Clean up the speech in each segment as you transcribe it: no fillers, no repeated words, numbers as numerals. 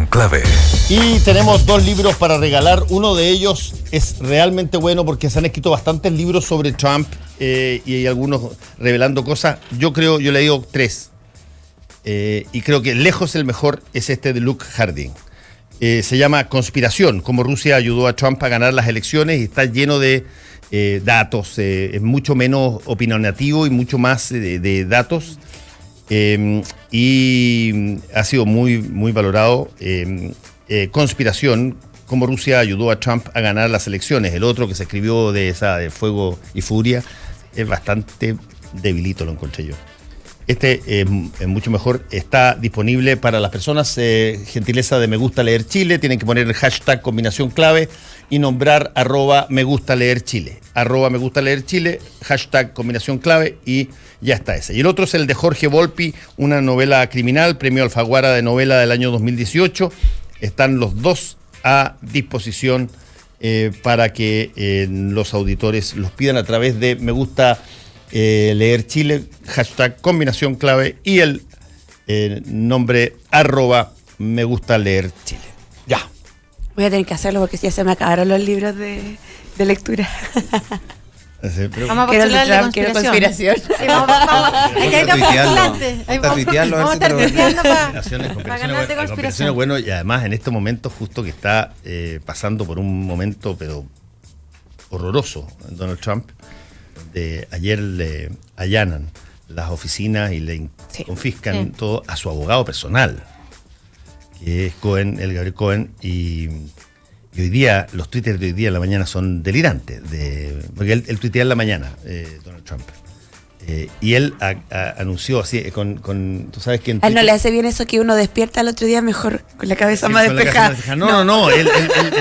Clave. Y tenemos 2 libros para regalar. Uno de ellos es realmente bueno porque se han escrito bastantes libros sobre Trump y hay algunos revelando cosas. Yo he leído 3 y creo que lejos el mejor es este de Luke Harding. Se llama Conspiración, cómo Rusia ayudó a Trump a ganar las elecciones, y está lleno de datos, es mucho menos opinativo y mucho más de datos. Y ha sido muy, muy valorado. Conspiración, cómo Rusia ayudó a Trump a ganar las elecciones. El otro que se escribió de Fuego y Furia es bastante debilito, lo encontré yo. Este es mucho mejor. Está disponible para las personas. Gentileza de Me Gusta Leer Chile. Tienen que poner el hashtag combinación clave y nombrar @Me Gusta Leer Chile. @Me Gusta Leer Chile, hashtag combinación clave y ya está ese. Y el otro es el de Jorge Volpi, una novela criminal, premio Alfaguara de novela del año 2018. Están los 2 a disposición para que los auditores los pidan a través de Me Gusta Leer Chile, hashtag combinación clave y el nombre @Me Gusta Leer Chile. Ya. Voy a tener que hacerlo porque ya se me acabaron los libros de lectura. Sí, pero Vamos a postular la conspiración. Sí, vamos hay que postulante. Vamos a estar tuiteando para ganarte conspiración. Bueno, y además en este momento justo que está pasando por un momento pero horroroso Donald Trump, donde ayer le allanan las oficinas y le confiscan todo a su abogado personal, que es el Gabriel Cohen, y hoy día, los twitters de hoy día en la mañana son delirantes, porque él tuitea en la mañana, Donald Trump. Y él anunció así, tú sabes que... A él no le hace bien eso que uno despierta al otro día mejor con la cabeza más despejada. No, él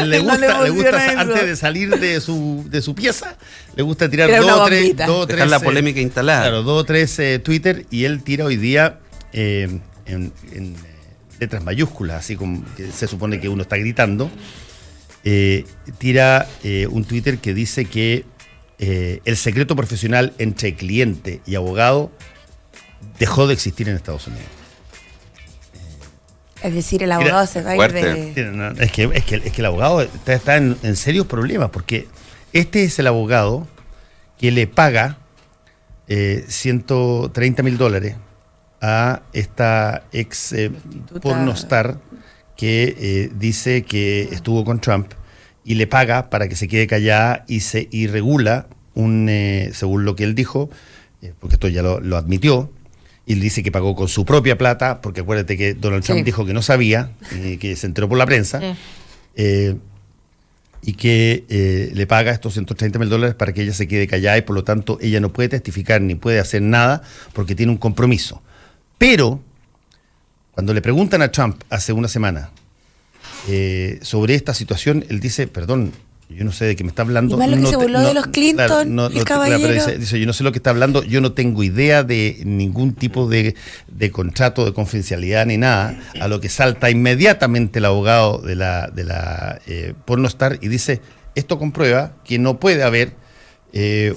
le gusta antes de salir de su pieza, le gusta tirar dos o tres... Dejar la polémica instalada. Claro, 2 o 3 Twitter, y él tira hoy día en letras mayúsculas, así como que se supone que uno está gritando. Tira un Twitter que dice que el secreto profesional entre cliente y abogado dejó de existir en Estados Unidos. Es decir, el abogado se va a ir de... Es que el abogado está en serios problemas, porque este es el abogado que le paga $130,000 a esta ex pornostar que dice que estuvo con Trump, y le paga para que se quede callada y regula según lo que él dijo, porque esto ya lo admitió, y él dice que pagó con su propia plata, porque acuérdate que Donald Trump dijo que no sabía, que se enteró por la prensa, y que le paga estos $130,000 para que ella se quede callada, y por lo tanto ella no puede testificar ni puede hacer nada porque tiene un compromiso. Pero cuando le preguntan a Trump hace una semana sobre esta situación, él dice, perdón, yo no sé de qué me está hablando. Y más lo que se burló de los Clinton, el caballero. Dice, yo no sé lo que está hablando, yo no tengo idea de ningún tipo de contrato de confidencialidad ni nada, a lo que salta inmediatamente el abogado de la pornostar y dice, esto comprueba que no puede haber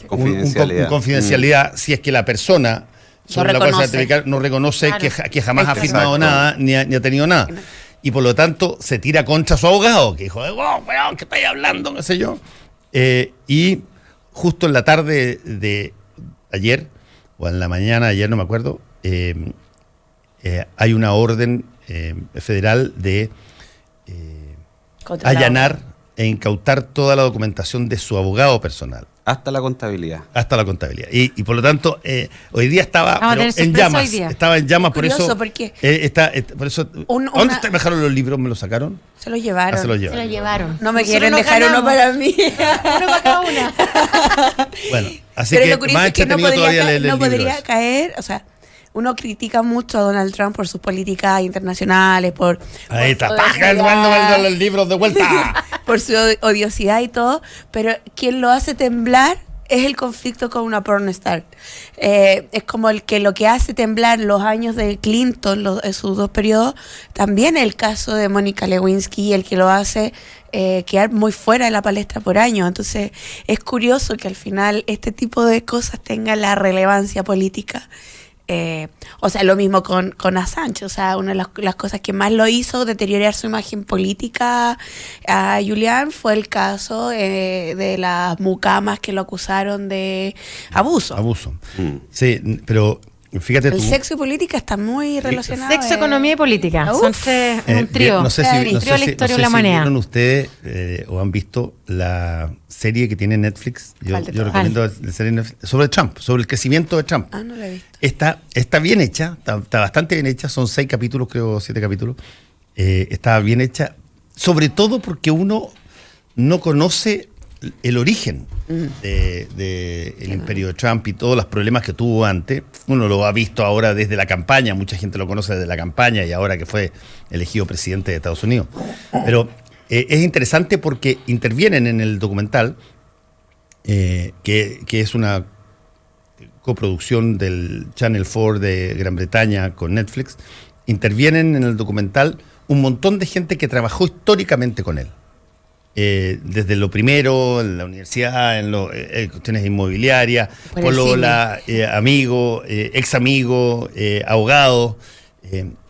confidencialidad si es que la persona sobre la cual se certificar no reconoce que jamás ha firmado nada ni ha tenido nada. Y por lo tanto se tira contra su abogado, que dijo, weón, ¿qué estáis hablando? No sé yo. Y justo en la tarde de ayer, o en la mañana de ayer, no me acuerdo, hay una orden federal de allanar e incautar toda la documentación de su abogado personal. Hasta la contabilidad. Y por lo tanto, hoy día estaba en llamas. Estaba en llamas, por eso. ¿Por qué? Por eso. ¿Dónde me dejaron los libros? ¿Me los sacaron? Se los llevaron. Se los llevaron. No me quieren dejar uno para mí. Uno para cada una. Bueno, así pero que lo curioso es que no podría podría caer, o sea, uno critica mucho a Donald Trump por sus políticas internacionales, ahí está, paja, los libros de vuelta. por su odiosidad y todo, pero quien lo hace temblar es el conflicto con una pornstar. Es como lo que hace temblar los años de Clinton, sus 2 periodos, también el caso de Mónica Lewinsky, el que lo hace quedar muy fuera de la palestra por años. Entonces es curioso que al final este tipo de cosas tengan la relevancia política O sea, lo mismo con Assange. O sea, una de las cosas que más lo hizo deteriorar su imagen política a Julian fue el caso de las mucamas que lo acusaron de abuso. Sí, pero fíjate el tú. sexo y política están muy relacionados. Sexo, economía y política. Son tres, un trío. No sé si vieron ustedes o han visto la serie que tiene Netflix. Yo recomiendo la serie Netflix, sobre Trump, sobre el crecimiento de Trump. No la he visto. Está bien hecha, está bastante bien hecha. Son 6 capítulos, creo, 7 capítulos. Está bien hecha, sobre todo porque uno no conoce el origen del imperio de Trump y todos los problemas que tuvo antes. Uno lo ha visto ahora desde la campaña, mucha gente lo conoce desde la campaña y ahora que fue elegido presidente de Estados Unidos. Pero es interesante porque intervienen en el documental, que es una coproducción del Channel 4 de Gran Bretaña con Netflix. Intervienen en el documental un montón de gente que trabajó históricamente con él. Desde lo primero, en la universidad, en cuestiones inmobiliarias, polola, amigo, ex amigo, abogado,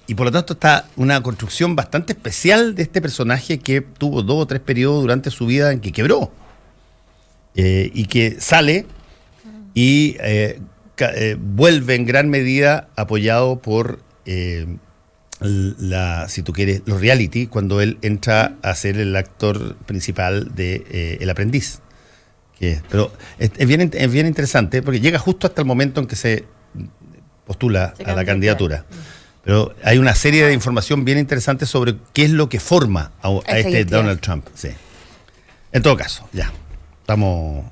y por lo tanto está una construcción bastante especial de este personaje que tuvo 2 o 3 periodos durante su vida en que quebró, y que sale y vuelve en gran medida apoyado por si tú quieres, los reality, cuando él entra a ser el actor principal de El Aprendiz. Pero es bien interesante porque llega justo hasta el momento en que se postula a la candidatura. Pero hay una serie de información bien interesante sobre qué es lo que forma a este Donald Trump. Sí. En todo caso, ya estamos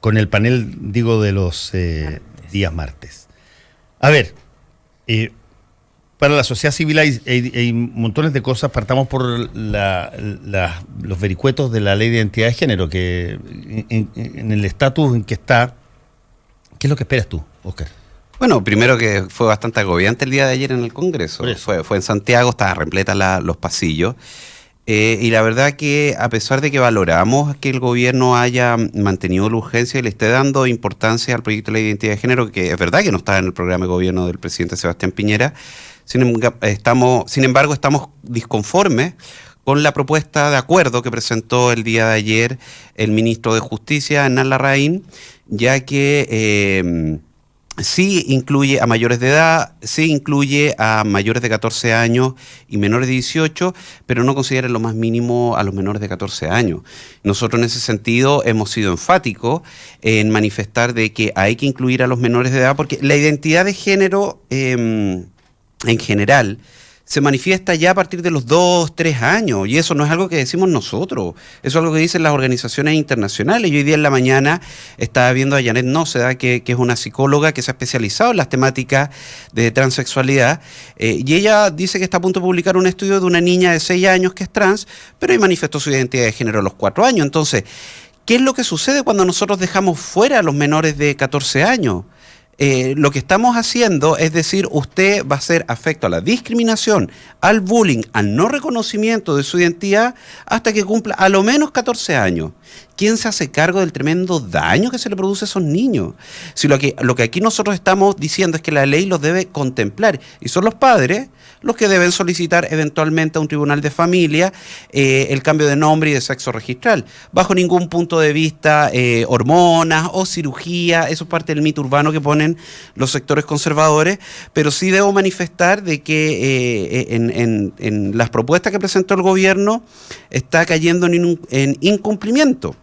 con el panel, digo, de los días martes. A ver, para la sociedad civil hay montones de cosas. Partamos por los vericuetos de la ley de identidad de género, que en el estatus en que está, ¿qué es lo que esperas tú, Óscar? Bueno, primero que fue bastante agobiante el día de ayer en el Congreso. Fue en Santiago, estaba repleta los pasillos. Y la verdad que a pesar de que valoramos que el gobierno haya mantenido la urgencia y le esté dando importancia al proyecto de ley de identidad de género, que es verdad que no está en el programa de gobierno del presidente Sebastián Piñera, sin embargo estamos disconformes con la propuesta de acuerdo que presentó el día de ayer el ministro de Justicia, Hernán Larraín, ya que sí incluye a mayores de edad, sí incluye a mayores de 14 años y menores de 18, pero no considera lo más mínimo a los menores de 14 años. Nosotros en ese sentido hemos sido enfáticos en manifestar de que hay que incluir a los menores de edad, porque la identidad de género en general se manifiesta ya a partir de los 2, 3 años, y eso no es algo que decimos nosotros, eso es algo que dicen las organizaciones internacionales. Yo hoy día en la mañana estaba viendo a Janet Nóceda, que es una psicóloga que se ha especializado en las temáticas de transexualidad, y ella dice que está a punto de publicar un estudio de una niña de 6 años que es trans, pero hoy manifestó su identidad de género a los 4 años. Entonces, ¿qué es lo que sucede cuando nosotros dejamos fuera a los menores de 14 años? Lo que estamos haciendo es decir, usted va a ser afecto a la discriminación, al bullying, al no reconocimiento de su identidad hasta que cumpla a lo menos 14 años. ¿Quién se hace cargo del tremendo daño que se le produce a esos niños? Si lo que aquí nosotros estamos diciendo es que la ley los debe contemplar, y son los padres los que deben solicitar eventualmente a un tribunal de familia el cambio de nombre y de sexo registral. Bajo ningún punto de vista hormonas o cirugía, eso es parte del mito urbano que ponen los sectores conservadores, pero sí debo manifestar de que en las propuestas que presentó el gobierno está cayendo en incumplimiento.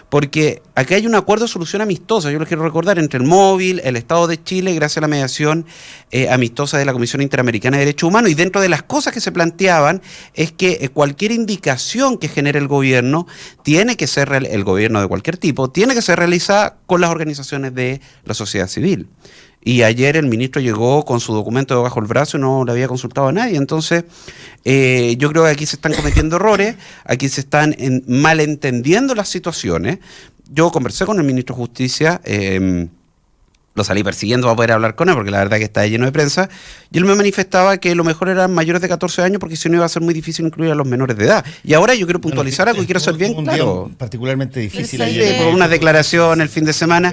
Porque acá hay un acuerdo de solución amistosa, yo les quiero recordar, entre el Móvil, el Estado de Chile, gracias a la mediación amistosa de la Comisión Interamericana de Derechos Humanos, y dentro de las cosas que se planteaban es que cualquier indicación que genere el gobierno tiene que ser, el gobierno de cualquier tipo, tiene que ser realizada con las organizaciones de la sociedad civil. Y ayer el ministro llegó con su documento bajo el brazo y no le había consultado a nadie. Entonces, yo creo que aquí se están cometiendo errores, aquí se están malentendiendo las situaciones. Yo conversé con el ministro de Justicia lo salí persiguiendo para poder hablar con él, porque la verdad que está lleno de prensa, y él me manifestaba que lo mejor eran mayores de 14 años, porque si no iba a ser muy difícil incluir a los menores de edad. Y ahora yo quiero puntualizar algo y quiero ser bien claro. Particularmente difícil por una declaración el fin de semana.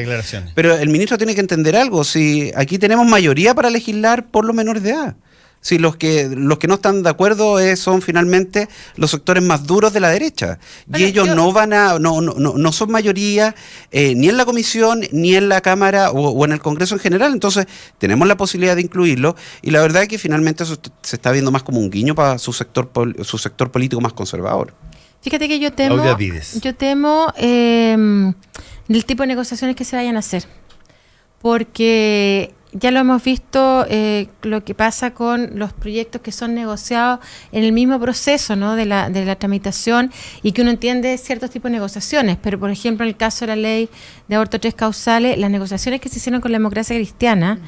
Pero el ministro tiene que entender algo, si aquí tenemos mayoría para legislar por los menores de edad. Si los que no están de acuerdo son finalmente los sectores más duros de la derecha. Y ellos no son mayoría ni en la comisión, ni en la Cámara o en el Congreso en general. Entonces tenemos la posibilidad de incluirlo, y la verdad es que finalmente eso se está viendo más como un guiño para su sector político más conservador. Fíjate que yo temo el tipo de negociaciones que se vayan a hacer, porque ya lo hemos visto, lo que pasa con los proyectos que son negociados en el mismo proceso, ¿no?, de la tramitación, y que uno entiende ciertos tipos de negociaciones. Pero, por ejemplo, en el caso de la ley de aborto 3 causales, las negociaciones que se hicieron con la democracia cristiana,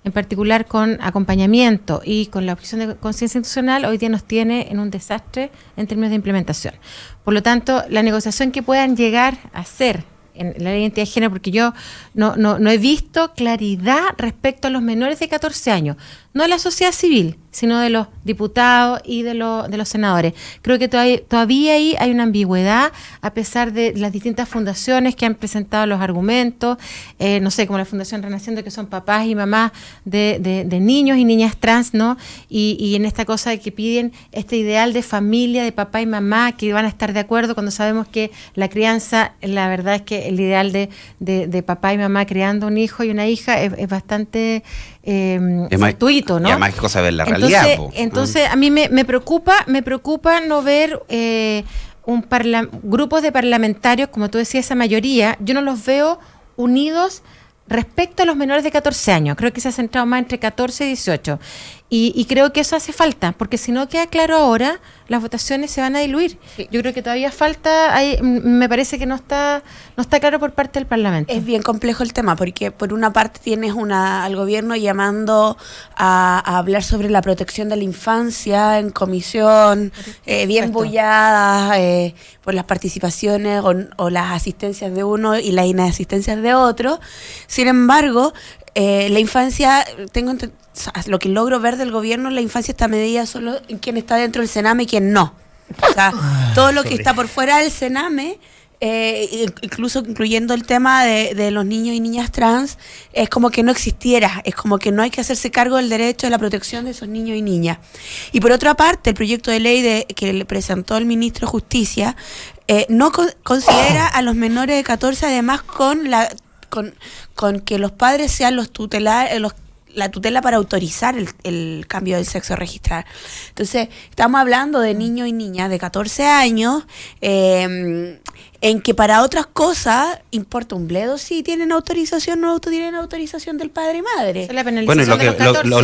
en particular con acompañamiento y con la objeción de conciencia institucional, hoy día nos tiene en un desastre en términos de implementación. Por lo tanto, la negociación que puedan llegar a hacer en la ley de identidad de género, porque yo no he visto claridad respecto a los menores de 14 años, no de la sociedad civil, sino de los diputados y de los senadores. Creo que todavía ahí hay una ambigüedad, a pesar de las distintas fundaciones que han presentado los argumentos, no sé, como la Fundación Renaciendo, que son papás y mamás de niños y niñas trans, ¿no? Y en esta cosa de que piden este ideal de familia, de papá y mamá, que van a estar de acuerdo cuando sabemos que la crianza, la verdad es que el ideal de papá y mamá criando un hijo y una hija es bastante fortuito, ¿no? Y además, ¿qué cosa ver la realidad? Entonces a mí me preocupa no ver grupos de parlamentarios, como tú decías, esa mayoría. Yo no los veo unidos respecto a los menores de 14 años. Creo que se ha centrado más entre 14 y 18. Y creo que eso hace falta, porque si no queda claro ahora, las votaciones se van a diluir. Sí. Yo creo que todavía falta, me parece que no está claro por parte del Parlamento. Es bien complejo el tema, porque por una parte tienes al gobierno llamando a hablar sobre la protección de la infancia en comisión, bien bullada por las participaciones o las asistencias de uno y las inasistencias de otro. Sin embargo, la infancia, lo que logro ver del gobierno, la infancia está medida solo en quién está dentro del Sename y quién no. O sea, todo lo que está por fuera del Sename, incluso incluyendo el tema de los niños y niñas trans, es como que no existiera, es como que no hay que hacerse cargo del derecho a la protección de esos niños y niñas. Y por otra parte, el proyecto de ley que le presentó el ministro de Justicia no considera a los menores de 14, además con que los padres sean los tutelares, la tutela para autorizar el cambio del sexo registral. Entonces, estamos hablando de niños y niñas de 14 años, en que para otras cosas importa un bledo si tienen autorización o no tienen autorización del padre y madre. Bueno, lo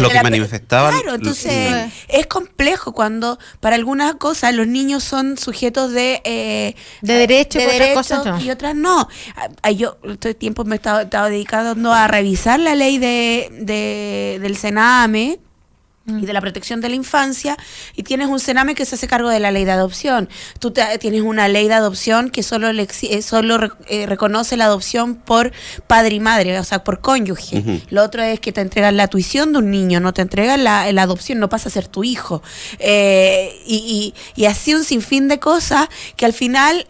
que manifestaban. Claro, entonces es complejo cuando para algunas cosas los niños son sujetos de derechos y otras no. Yo todo tiempo me he estado dedicando a revisar la ley del Sename y de la protección de la infancia, y tienes un Sename que se hace cargo de la ley de adopción. Tú tienes una ley de adopción que solo reconoce la adopción por padre y madre, o sea, por cónyuge. Uh-huh. Lo otro es que te entregan la tuición de un niño, no te entregan la adopción, no pasa a ser tu hijo. Y así un sinfín de cosas que al final,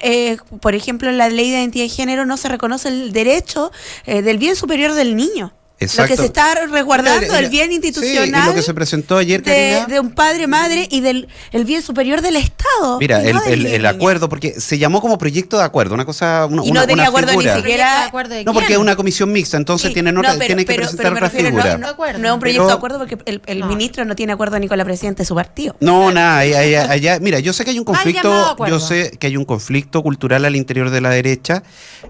por ejemplo, en la ley de identidad de género no se reconoce el derecho del bien superior del niño. Exacto. Lo que se está resguardando, el bien institucional, sí, y lo que se presentó ayer, de un padre, madre, y el bien superior del Estado. Mira, el acuerdo, porque se llamó como proyecto de acuerdo, una cosa, y no tenía acuerdo figura. Ni siquiera. No, porque es una comisión mixta, entonces sí, tiene que presentar otra figura. No es un proyecto de acuerdo porque el ministro no tiene acuerdo ni con la presidenta de su partido. No, nada, allá, mira, yo sé que hay un conflicto, cultural al interior de la derecha,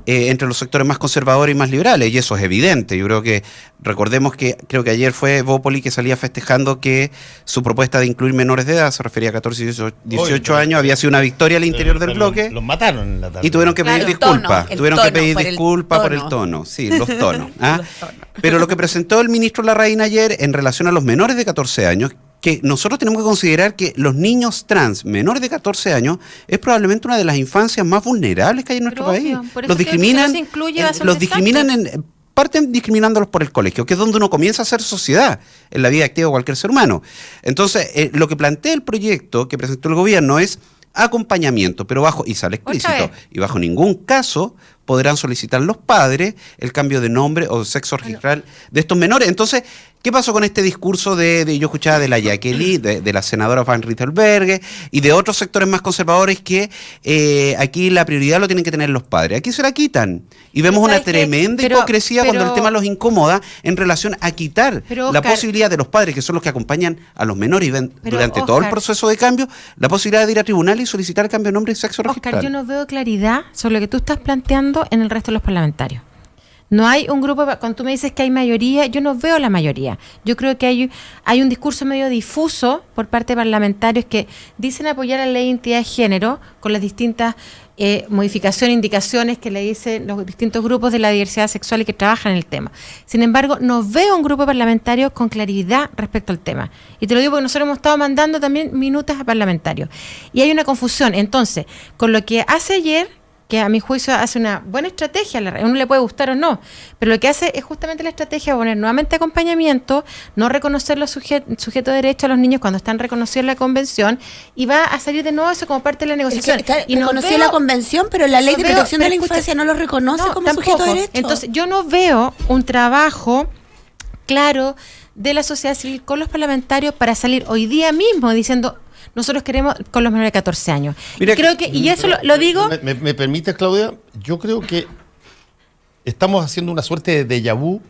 entre los sectores más conservadores y más liberales, y eso es evidente. Yo creo que recordemos que creo que ayer fue Bópoli que salía festejando que su propuesta de incluir menores de edad, se refería a 14 y 18 años, había sido una victoria al interior del bloque. Los mataron en la tarde. Y tuvieron que pedir disculpas. Tuvieron que pedir disculpas por el tono. Sí, los tonos. ¿Ah? Pero lo que presentó el ministro Larraín ayer en relación a los menores de 14 años, que nosotros tenemos que considerar que los niños trans menores de 14 años es probablemente una de las infancias más vulnerables que hay en nuestro país. Los discriminan, parten discriminándolos por el colegio, que es donde uno comienza a hacer sociedad en la vida activa de cualquier ser humano. Entonces, lo que plantea el proyecto que presentó el gobierno es acompañamiento, pero y sale explícito, y bajo ningún caso podrán solicitar los padres el cambio de nombre o de sexo registral de estos menores. Entonces, ¿qué pasó con este discurso yo escuchaba de la Jacqueline, de la senadora Van Rieselberghe y de otros sectores más conservadores que aquí la prioridad lo tienen que tener los padres? Aquí se la quitan. Y vemos una tremenda hipocresía cuando el tema los incomoda en relación a quitar la posibilidad de los padres, que son los que acompañan a los menores y ven durante todo el proceso de cambio, la posibilidad de ir a tribunal y solicitar el cambio de nombre y sexo registral. Oscar, yo no veo claridad sobre lo que tú estás planteando en el resto de los parlamentarios. No hay un grupo, cuando tú me dices que hay mayoría, yo no veo la mayoría. Yo creo que hay un discurso medio difuso por parte de parlamentarios que dicen apoyar la ley de identidad de género con las distintas modificaciones, indicaciones que le dicen los distintos grupos de la diversidad sexual y que trabajan en el tema. Sin embargo, no veo un grupo parlamentario con claridad respecto al tema. Y te lo digo porque nosotros hemos estado mandando también minutas a parlamentarios. Y hay una confusión. Entonces, con lo que hace ayer, que a mi juicio hace una buena estrategia, a uno le puede gustar o no, pero lo que hace es justamente la estrategia de poner nuevamente acompañamiento, no reconocer los sujetos de derecho a los niños cuando están reconocidos en la convención, y va a salir de nuevo eso como parte de la negociación. Y reconoció la convención, pero la ley de protección de la infancia no lo reconoce como sujeto de derecho. Entonces yo no veo un trabajo claro de la sociedad civil con los parlamentarios para salir hoy día mismo diciendo: nosotros queremos con los menores de 14 años. Mira, y eso lo digo... ¿Me permites, Claudia? Yo creo que estamos haciendo una suerte de déjà vu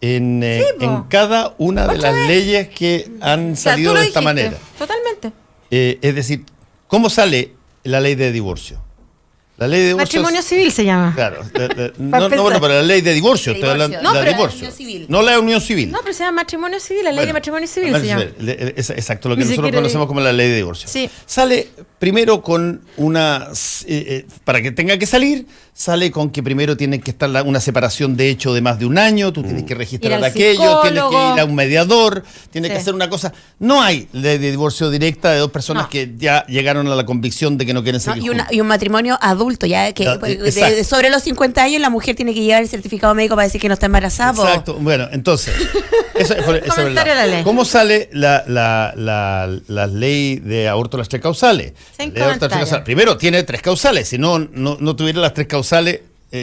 en cada una de las leyes que han salido de esta manera. Totalmente. Es decir, ¿cómo sale la ley de divorcio? La ley de divorcio matrimonio civil se llama. Claro. Bueno, pero la ley de divorcio. Unión civil. No la unión civil. No, pero se llama matrimonio civil, la ley de matrimonio civil se llama. Exacto, lo que nosotros conocemos como la ley de divorcio. Sí. Sale primero con una... para que tenga que salir, sale con que primero tiene que estar una separación de hecho de más de un año, tú tienes que registrar aquello, tienes que ir a un mediador, tienes que hacer una cosa. No hay ley de divorcio directa de dos personas que ya llegaron a la convicción de que no quieren seguir juntos. Y un matrimonio adulto, ya que sobre los 50 años la mujer tiene que llevar el certificado médico para decir que no está embarazada. Exacto. Bueno, entonces, eso es verdad. ¿Cómo sale la ley de aborto de las tres causales? Primero, tiene tres causales. Si no tuviera las tres causales,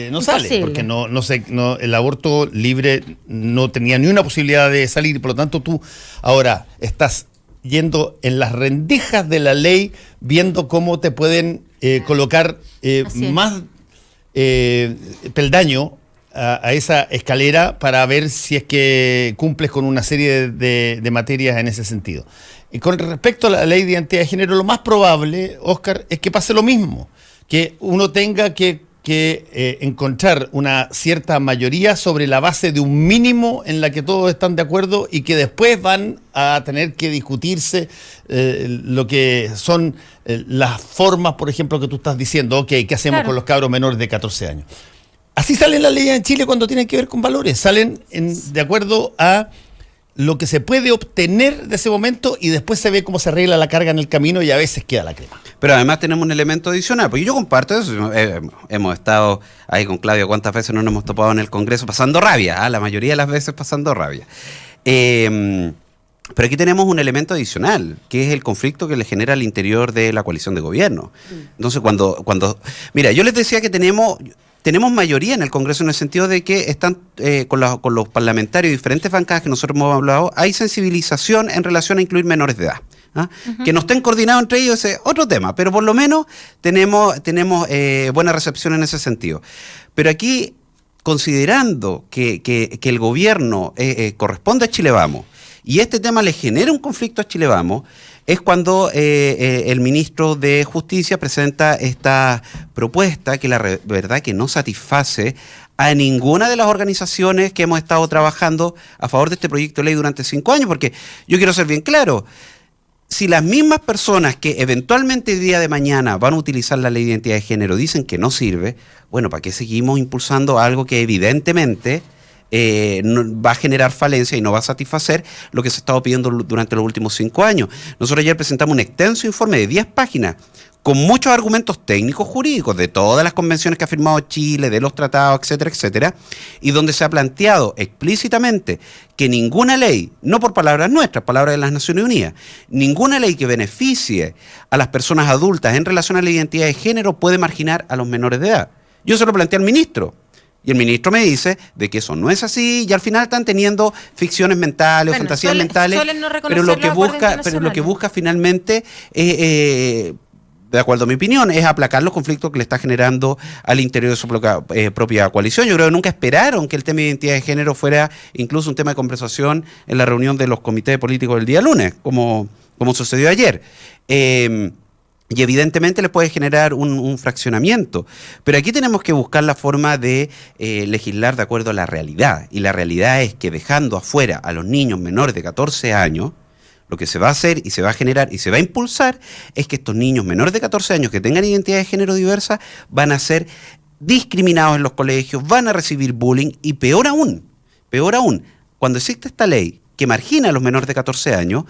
no sale. Porque el aborto libre no tenía ni una posibilidad de salir. Por lo tanto, tú ahora estás yendo en las rendijas de la ley, viendo cómo te pueden colocar más peldaño a esa escalera para ver si es que cumples con una serie de materias en ese sentido. Y con respecto a la ley de identidad de género, lo más probable, Óscar, es que pase lo mismo, que uno tenga que encontrar una cierta mayoría sobre la base de un mínimo en la que todos están de acuerdo y que después van a tener que discutirse lo que son las formas, por ejemplo, que tú estás diciendo, ok, ¿qué hacemos con los cabros menores de 14 años? Así salen las leyes en Chile cuando tienen que ver con valores, salen de acuerdo a lo que se puede obtener de ese momento y después se ve cómo se arregla la carga en el camino y a veces queda la crema. Pero además tenemos un elemento adicional, porque yo comparto eso, hemos estado ahí con Claudio, cuántas veces no nos hemos topado en el Congreso pasando rabia, la mayoría de las veces pasando rabia. Pero aquí tenemos un elemento adicional, que es el conflicto que le genera al interior de la coalición de gobierno. Entonces, mira, yo les decía que tenemos mayoría en el Congreso en el sentido de que están con los parlamentarios de diferentes bancadas que nosotros hemos hablado, hay sensibilización en relación a incluir menores de edad. Que no estén coordinados entre ellos es otro tema, pero por lo menos tenemos buena recepción en ese sentido. Pero aquí, considerando que el gobierno corresponde a Chile Vamos y este tema le genera un conflicto a Chile Vamos, es cuando el ministro de Justicia presenta esta propuesta que la verdad que no satisface a ninguna de las organizaciones que hemos estado trabajando a favor de este proyecto de ley durante 5 años, porque yo quiero ser bien claro, si las mismas personas que eventualmente el día de mañana van a utilizar la ley de identidad de género dicen que no sirve, bueno, ¿para qué seguimos impulsando algo que evidentemente va a generar falencia y no va a satisfacer lo que se ha estado pidiendo durante los últimos 5 años? Nosotros ayer presentamos un extenso informe de 10 páginas con muchos argumentos técnicos jurídicos de todas las convenciones que ha firmado Chile, de los tratados, etcétera, etcétera, y donde se ha planteado explícitamente que ninguna ley, no por palabras nuestras, palabras de las Naciones Unidas, ninguna ley que beneficie a las personas adultas en relación a la identidad de género puede marginar a los menores de edad. Yo se lo planteé al ministro. Y el ministro me dice de que eso no es así y al final están teniendo ficciones mentales o fantasías mentales, no pero lo que busca finalmente de acuerdo a mi opinión, es aplacar los conflictos que le está generando al interior de su propia coalición. Yo creo que nunca esperaron que el tema de identidad de género fuera incluso un tema de conversación en la reunión de los comités políticos del día lunes, como sucedió ayer. Y evidentemente le puede generar un fraccionamiento. Pero aquí tenemos que buscar la forma de legislar de acuerdo a la realidad. Y la realidad es que dejando afuera a los niños menores de 14 años, lo que se va a hacer y se va a generar y se va a impulsar es que estos niños menores de 14 años que tengan identidad de género diversa van a ser discriminados en los colegios, van a recibir bullying y peor aún, cuando existe esta ley que margina a los menores de 14 años,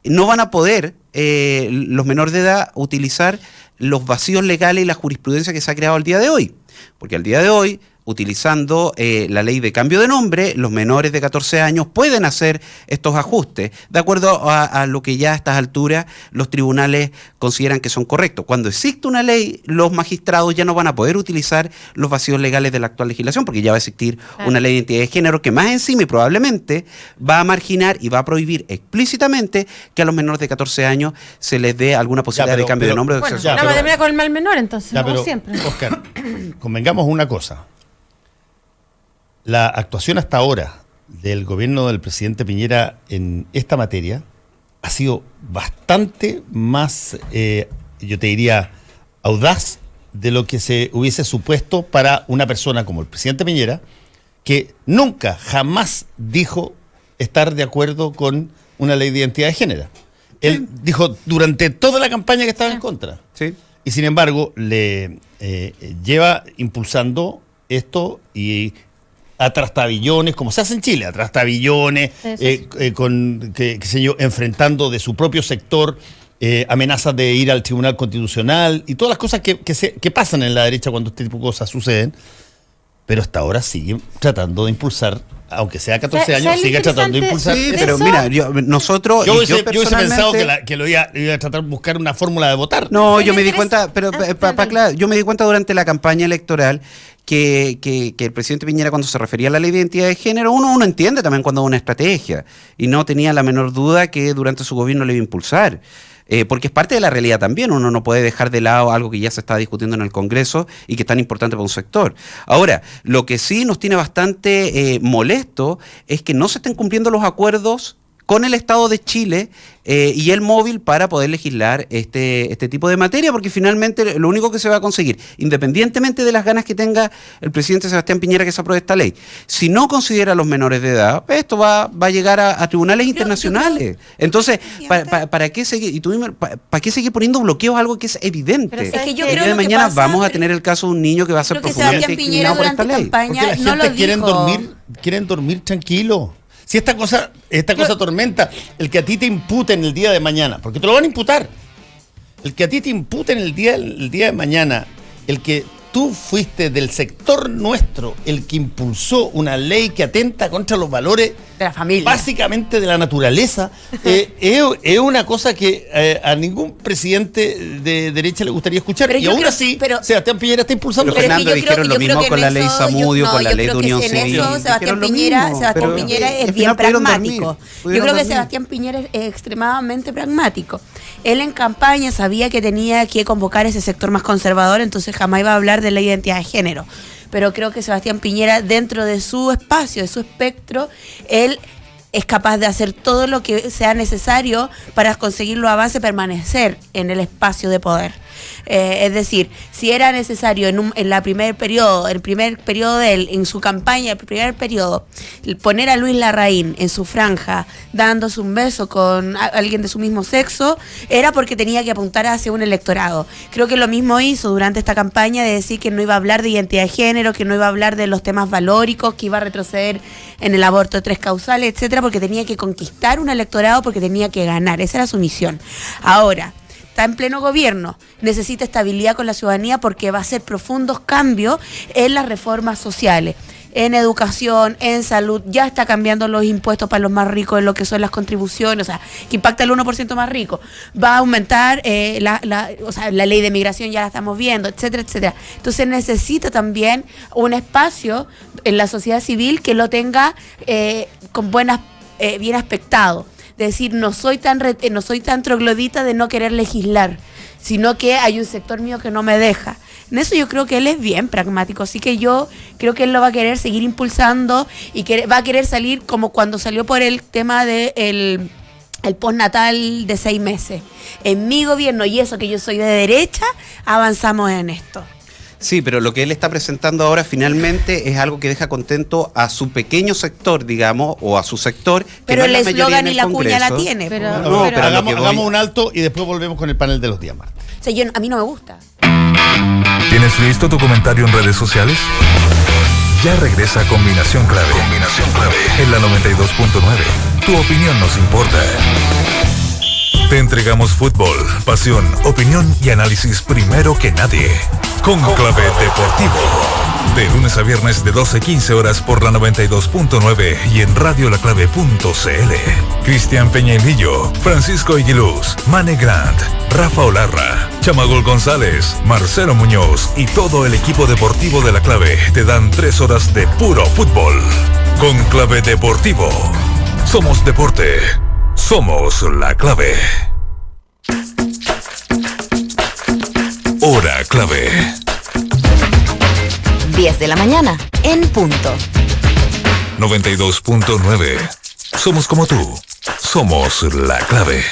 no van a poder los menores de edad utilizar los vacíos legales y la jurisprudencia que se ha creado al día de hoy. Porque al día de hoy, utilizando la ley de cambio de nombre, los menores de 14 años pueden hacer estos ajustes de acuerdo a lo que ya a estas alturas los tribunales consideran que son correctos. Cuando existe una ley, los magistrados ya no van a poder utilizar los vacíos legales de la actual legislación, porque ya va a existir una ley de identidad de género que más encima y probablemente va a marginar y va a prohibir explícitamente que a los menores de 14 años se les dé alguna posibilidad de cambio de nombre. Bueno, la termina con el mal menor, entonces, como siempre. Oscar, convengamos una cosa. La actuación hasta ahora del gobierno del presidente Piñera en esta materia ha sido bastante más, yo te diría, audaz de lo que se hubiese supuesto para una persona como el presidente Piñera, que nunca, jamás dijo estar de acuerdo con una ley de identidad de género. Él dijo durante toda la campaña que estaba en contra. Sí. Y sin embargo, le lleva impulsando esto y a trastabillones, como se hace en Chile, a trastabillones, enfrentando de su propio sector amenazas de ir al Tribunal Constitucional y todas las cosas que pasan en la derecha cuando este tipo de cosas suceden. Pero hasta ahora sigue tratando de impulsar, aunque sea 14 años, sigue tratando de impulsar. Sí, pero mira, yo hubiese pensado que lo iba a tratar de buscar una fórmula de votar. No, yo me di cuenta, pero claro, yo me di cuenta durante la campaña electoral que el presidente Piñera, cuando se refería a la ley de identidad de género, uno entiende también cuando es una estrategia, y no tenía la menor duda que durante su gobierno le iba a impulsar. Porque es parte de la realidad también, uno no puede dejar de lado algo que ya se está discutiendo en el Congreso y que es tan importante para un sector. Ahora, lo que sí nos tiene bastante molesto es que no se estén cumpliendo los acuerdos con el Estado de Chile y el móvil para poder legislar este tipo de materia, porque finalmente lo único que se va a conseguir, independientemente de las ganas que tenga el presidente Sebastián Piñera que se apruebe esta ley, si no considera a los menores de edad, esto va a llegar a tribunales internacionales. Entonces, ¿para qué seguir? Y tú dime, ¿para qué seguir poniendo bloqueos a algo que es evidente? Pero es que yo el creo día de que mañana pasa, vamos a tener el caso de un niño que va a ser profundamente discriminado por esta ley. Porque la gente quieren dormir tranquilo. Si esta cosa tormenta, el que a ti te imputen el día de mañana, porque te lo van a imputar, el que a ti te imputen el día de mañana, el que tú fuiste del sector nuestro, el que impulsó una ley que atenta contra los valores de la familia, básicamente de la naturaleza, es una cosa que a ningún presidente de derecha le gustaría escuchar. Pero y aún así, Sebastián Piñera está impulsando. Pero Fernando, dijeron lo mismo con la ley Zamudio, con la ley de Unión Civil. Sebastián Piñera es bien pragmático. Yo creo que Sebastián Piñera es extremadamente pragmático. Él en campaña sabía que tenía que convocar ese sector más conservador, entonces jamás iba a hablar de la identidad de género. Pero creo que Sebastián Piñera, dentro de su espacio, de su espectro, él es capaz de hacer todo lo que sea necesario para conseguir los avances, permanecer en el espacio de poder. Es decir, si era necesario en el primer periodo de él, en su campaña, el primer periodo, poner a Luis Larraín en su franja, dándose un beso con alguien de su mismo sexo, era porque tenía que apuntar hacia un electorado. Creo que lo mismo hizo durante esta campaña, de decir que no iba a hablar de identidad de género, que no iba a hablar de los temas valóricos, que iba a retroceder en el aborto de 3 causales, etcétera, porque tenía que conquistar un electorado, porque tenía que ganar. Esa era su misión. Ahora, está en pleno gobierno, necesita estabilidad con la ciudadanía porque va a hacer profundos cambios en las reformas sociales, en educación, en salud. Ya está cambiando los impuestos para los más ricos en lo que son las contribuciones, o sea, que impacta el 1% más rico. Va a aumentar la ley de migración, ya la estamos viendo, etcétera, etcétera. Entonces necesita también un espacio en la sociedad civil que lo tenga con bien aspectado. De decir, no soy tan troglodita de no querer legislar, sino que hay un sector mío que no me deja. En eso yo creo que él es bien pragmático, así que yo creo que él lo va a querer seguir impulsando y que va a querer salir como cuando salió por el tema de el postnatal de 6 meses. En mi gobierno, y eso que yo soy de derecha, avanzamos en esto. Sí, pero lo que él está presentando ahora finalmente es algo que deja contento a su pequeño sector, digamos, o a su sector. Pero no el eslogan y la cuña la tiene. Pero hagamos un alto y después volvemos con el panel de los días martes. O sea, a mí no me gusta. ¿Tienes listo tu comentario en redes sociales? Ya regresa Combinación Clave. Combinación Clave. En la 92.9. Tu opinión nos importa. Te entregamos fútbol, pasión, opinión y análisis primero que nadie. Conclave Deportivo. De lunes a viernes de 12:15 horas por la 92.9 y en radiolaclave.cl. Cristian Peñailillo, Francisco Aguiluz, Mane Grant, Rafa Olarra, Chamagol González, Marcelo Muñoz y todo el equipo deportivo de La Clave te dan 3 horas de puro fútbol. Conclave Deportivo. Somos deporte. Somos La Clave. Hora Clave. 10 de la mañana, en punto. 92.9. Somos como tú. Somos La Clave.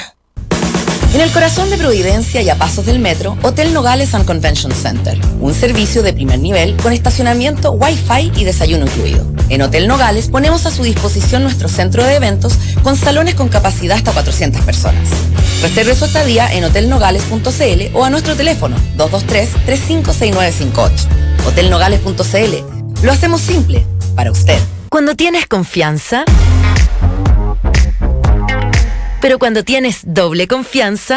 En el corazón de Providencia y a pasos del metro, Hotel Nogales and Convention Center. Un servicio de primer nivel con estacionamiento, Wi-Fi y desayuno incluido. En Hotel Nogales ponemos a su disposición nuestro centro de eventos con salones con capacidad hasta 400 personas. Reserve su estadía en hotelnogales.cl o a nuestro teléfono 223-356958. Hotelnogales.cl. Lo hacemos simple para usted. Cuando tienes confianza, pero cuando tienes doble confianza,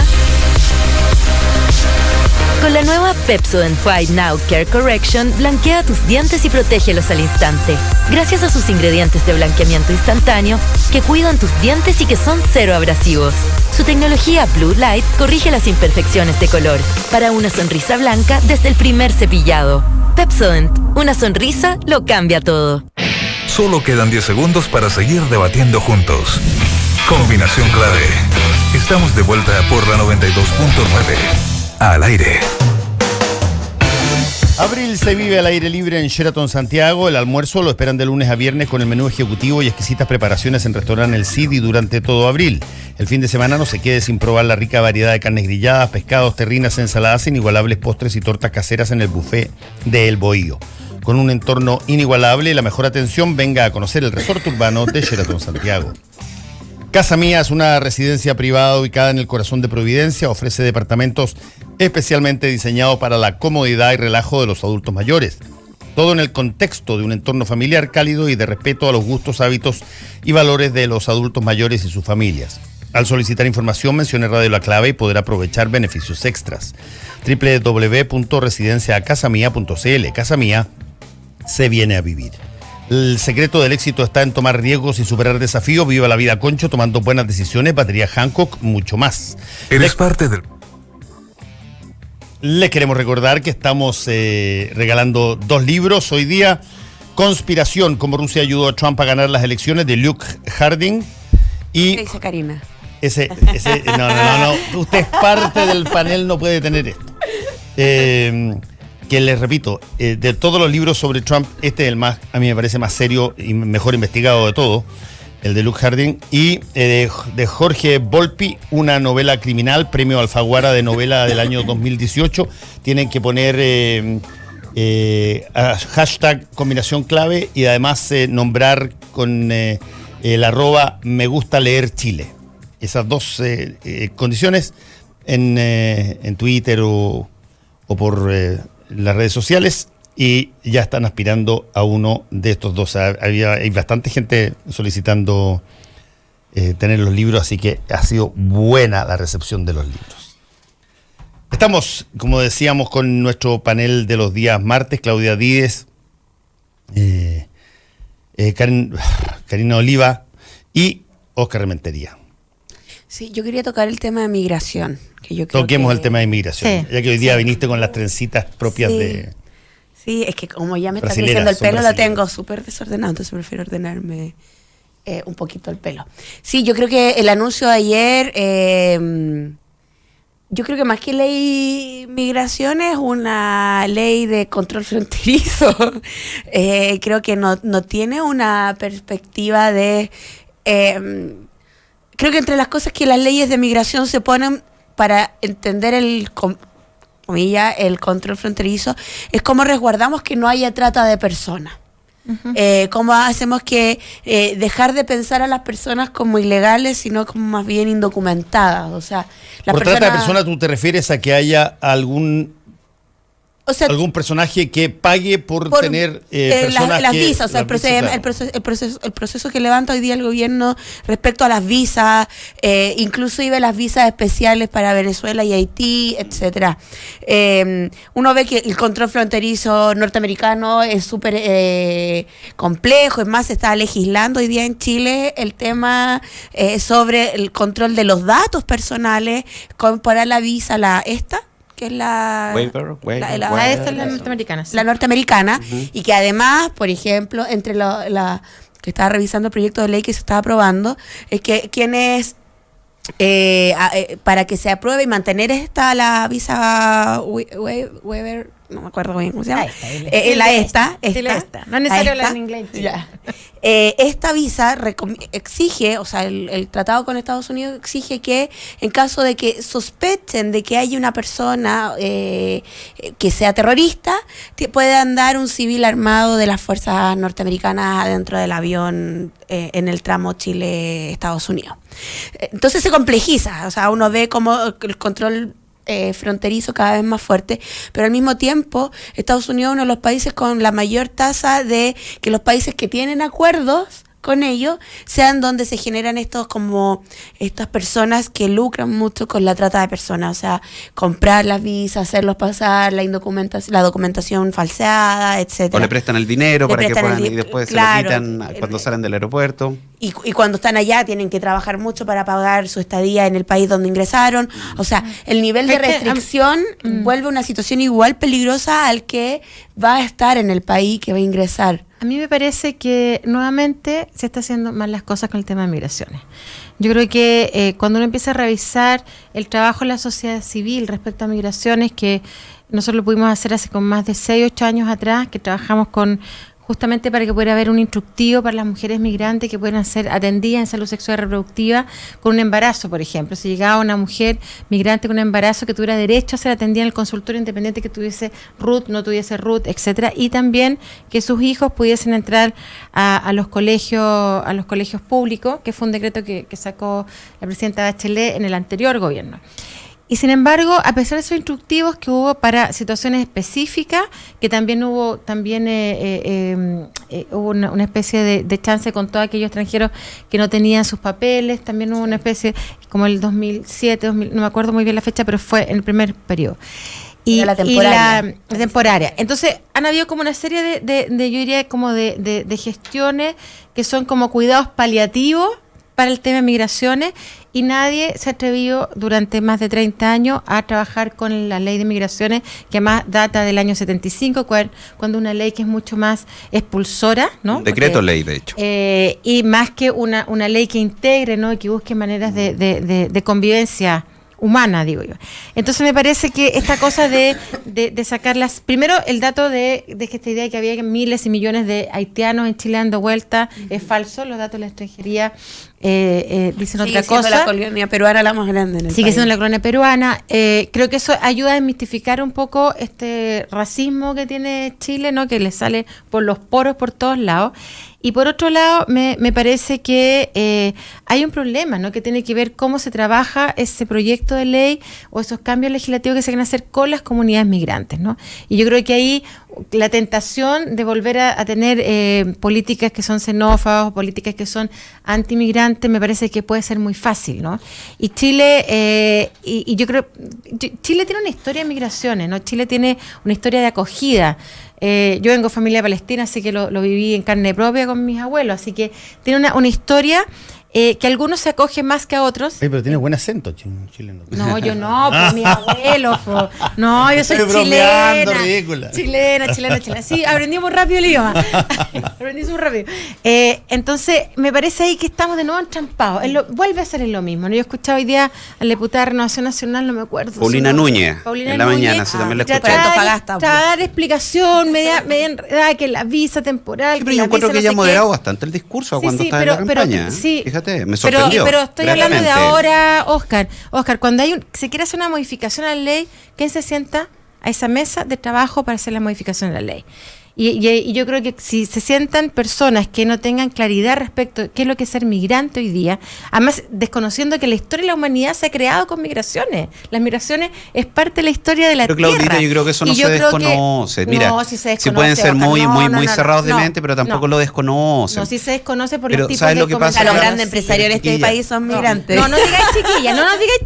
con la nueva Pepsodent White Now Care Correction, blanquea tus dientes y protégelos al instante. Gracias a sus ingredientes de blanqueamiento instantáneo que cuidan tus dientes y que son cero abrasivos. Su tecnología Blue Light corrige las imperfecciones de color para una sonrisa blanca desde el primer cepillado. Pepsodent, una sonrisa lo cambia todo. Solo quedan 10 segundos para seguir debatiendo juntos. Combinación Clave. Estamos de vuelta por la 92.9. Al aire. Abril se vive al aire libre en Sheraton Santiago. El almuerzo lo esperan de lunes a viernes con el menú ejecutivo y exquisitas preparaciones en restaurante El Cid y durante todo abril. El fin de semana no se quede sin probar la rica variedad de carnes grilladas, pescados, terrinas, ensaladas, inigualables postres y tortas caseras en el buffet de El Bohío. Con un entorno inigualable y la mejor atención, venga a conocer el resort urbano de Sheraton Santiago. Casa Mía es una residencia privada ubicada en el corazón de Providencia. Ofrece departamentos especialmente diseñados para la comodidad y relajo de los adultos mayores. Todo en el contexto de un entorno familiar cálido y de respeto a los gustos, hábitos y valores de los adultos mayores y sus familias. Al solicitar información, mencione Radio La Clave y podrá aprovechar beneficios extras. www.residenciacasamia.cl. Casa Mía se viene a vivir. El secreto del éxito está en tomar riesgos y superar desafíos. Viva la vida Concho, tomando buenas decisiones. Batería Hancock, mucho más. Eres parte del... Les queremos recordar que estamos regalando 2 libros hoy día. Conspiración, cómo Rusia ayudó a Trump a ganar las elecciones, de Luke Harding. Y ¿qué dice Karina? No. Usted es parte del panel, no puede tener esto. Que les repito, de todos los libros sobre Trump, este es el más, a mí me parece más serio y mejor investigado de todo, el de Luke Harding, y de Jorge Volpi, una novela criminal, premio Alfaguara de novela del año 2018. Tienen que poner hashtag Combinación Clave y además nombrar con el @ me gusta leer Chile. Esas 2 condiciones en Twitter o por las redes sociales, y ya están aspirando a uno de estos 2. Hay bastante gente solicitando tener los libros, así que ha sido buena la recepción de los libros. Estamos, como decíamos, con nuestro panel de los días martes, Claudia Díez, Karina Oliva y Óscar Rementería. Sí, yo quería tocar el tema de migración. Que yo Toquemos el tema de migración, ya que hoy día viniste con las trencitas propias de... Sí, es que como ya me está creciendo el pelo, lo tengo súper desordenado, entonces prefiero ordenarme un poquito el pelo. Sí, yo creo que el anuncio de ayer... yo creo que más que ley migración es una ley de control fronterizo. Creo que no tiene una perspectiva de... creo que entre las cosas que las leyes de migración se ponen para entender el control fronterizo, es cómo resguardamos que no haya trata de personas. Cómo hacemos que dejar de pensar a las personas como ilegales, sino como más bien indocumentadas. O sea, por trata de personas, ¿tú te refieres a que haya algún personaje que pague por tener personas las visas? O sea, el proceso que levanta hoy día el gobierno respecto a las visas, inclusive las visas especiales para Venezuela y Haití, etcétera. Uno ve que el control fronterizo norteamericano es súper complejo. Es más, se está legislando hoy día en Chile el tema sobre el control de los datos personales para la visa, que es la norteamericana. Sí. La norteamericana, y que además, por ejemplo, entre la que estaba revisando el proyecto de ley que se estaba aprobando, es que quienes para que se apruebe y mantener la visa waiver, no me acuerdo bien cómo se llama. Esta. No es necesario hablar en inglés. Esta visa exige, o sea, el tratado con Estados Unidos exige que en caso de que sospechen de que hay una persona que sea terrorista, puedan dar un civil armado de las fuerzas norteamericanas adentro del avión en el tramo Chile-Estados Unidos. Entonces se complejiza, o sea, uno ve como el control fronterizo cada vez más fuerte, pero al mismo tiempo Estados Unidos es uno de los países con la mayor tasa de que los países que tienen acuerdos con ellos sean donde se generan estas personas que lucran mucho con la trata de personas, o sea, comprar las visas, hacerlos pasar, la documentación falseada, etcétera. O le prestan el dinero para que puedan y después se lo quitan cuando salen del aeropuerto. Y cuando están allá tienen que trabajar mucho para pagar su estadía en el país donde ingresaron. O sea, el nivel de restricción vuelve una situación igual peligrosa al que va a estar en el país que va a ingresar. A mí me parece que nuevamente se está haciendo mal las cosas con el tema de migraciones. Yo creo que cuando uno empieza a revisar el trabajo de la sociedad civil respecto a migraciones, que nosotros lo pudimos hacer hace con más de 6, 8 años atrás, que trabajamos justamente para que pudiera haber un instructivo para las mujeres migrantes que puedan ser atendidas en salud sexual y reproductiva con un embarazo, por ejemplo. Si llegaba una mujer migrante con un embarazo, que tuviera derecho a ser atendida en el consultorio independiente, que tuviese RUT, no tuviese RUT, etcétera, y también que sus hijos pudiesen entrar a los colegios públicos, que fue un decreto que sacó la presidenta Bachelet en el anterior gobierno. Y sin embargo, a pesar de esos instructivos que hubo para situaciones específicas, que también hubo una especie de chance con todos aquellos extranjeros que no tenían sus papeles, también hubo una especie, como el 2007, no me acuerdo muy bien la fecha, pero fue en el primer periodo. Y la temporaria. Entonces, han habido como una serie yo diría, como de gestiones que son como cuidados paliativos para el tema de migraciones, y nadie se ha atrevido durante más de 30 años a trabajar con la ley de migraciones, que más data del año 75, cuando una ley que es mucho más expulsora, ¿no? Decreto ley, de hecho. Y más que una ley que integre, ¿no? Y que busque maneras de convivencia humana, digo yo. Entonces me parece que esta cosa de sacarlas, primero el dato de que esta idea de que había miles y millones de haitianos en Chile dando vuelta es falso. Los datos de la extranjería dicen otra cosa. Sigue siendo la colonia peruana la más grande en el Sigue país. siendo la colonia peruana. Creo que eso ayuda a desmistificar un poco este racismo que tiene Chile, ¿no? Que le sale por los poros por todos lados. Y por otro lado, me parece que hay un problema, ¿no? Que tiene que ver cómo se trabaja ese proyecto de ley o esos cambios legislativos que se quieren hacer con las comunidades migrantes, ¿no? Y yo creo que ahí la tentación de volver a tener políticas que son xenófobas o políticas que son antimigrantes me parece que puede ser muy fácil, ¿no? Y Chile, y yo creo, Chile tiene una historia de migraciones, ¿no? Chile tiene una historia de acogida. Yo vengo de familia palestina, así que lo viví en carne propia con mis abuelos, así que tiene una historia que algunos se acogen más que a otros. Sí, pero tiene buen acento chileno. No, yo no, pues mi abuelo. No, yo soy chilena. Chilena. Sí, aprendí muy rápido el idioma. Aprendí muy rápido. Entonces, me parece ahí que estamos de nuevo entrampados. Vuelve a ser en lo mismo, ¿no? Yo escuchaba hoy día a la diputada de Renovación Nacional, no me acuerdo. Paulina Núñez. En la mañana, sí, también la escuché. Dar explicación, media enredada, que la visa temporal. Sí, pero yo encuentro que ella ha moderado bastante el discurso cuando está en la campaña. Sí, fíjate. Me sorprendió. Pero estoy hablando de ahora, Oscar, cuando se quiere hacer una modificación a la ley, ¿quién se sienta a esa mesa de trabajo para hacer la modificación de la ley? Y yo creo que si se sientan personas que no tengan claridad respecto a qué es lo que es ser migrante hoy día, además desconociendo que la historia de la humanidad se ha creado con migraciones. Las migraciones es parte de la historia de la Pero tierra. Claudita, yo creo que eso no se desconoce. Mira, no, si se desconoce, sí pueden ser muy cerrados de no, mente, pero tampoco lo desconocen. No, si se desconoce por pero los tipos ¿sabes de lo que pasa? Los grandes empresarios en este país son migrantes. No nos digáis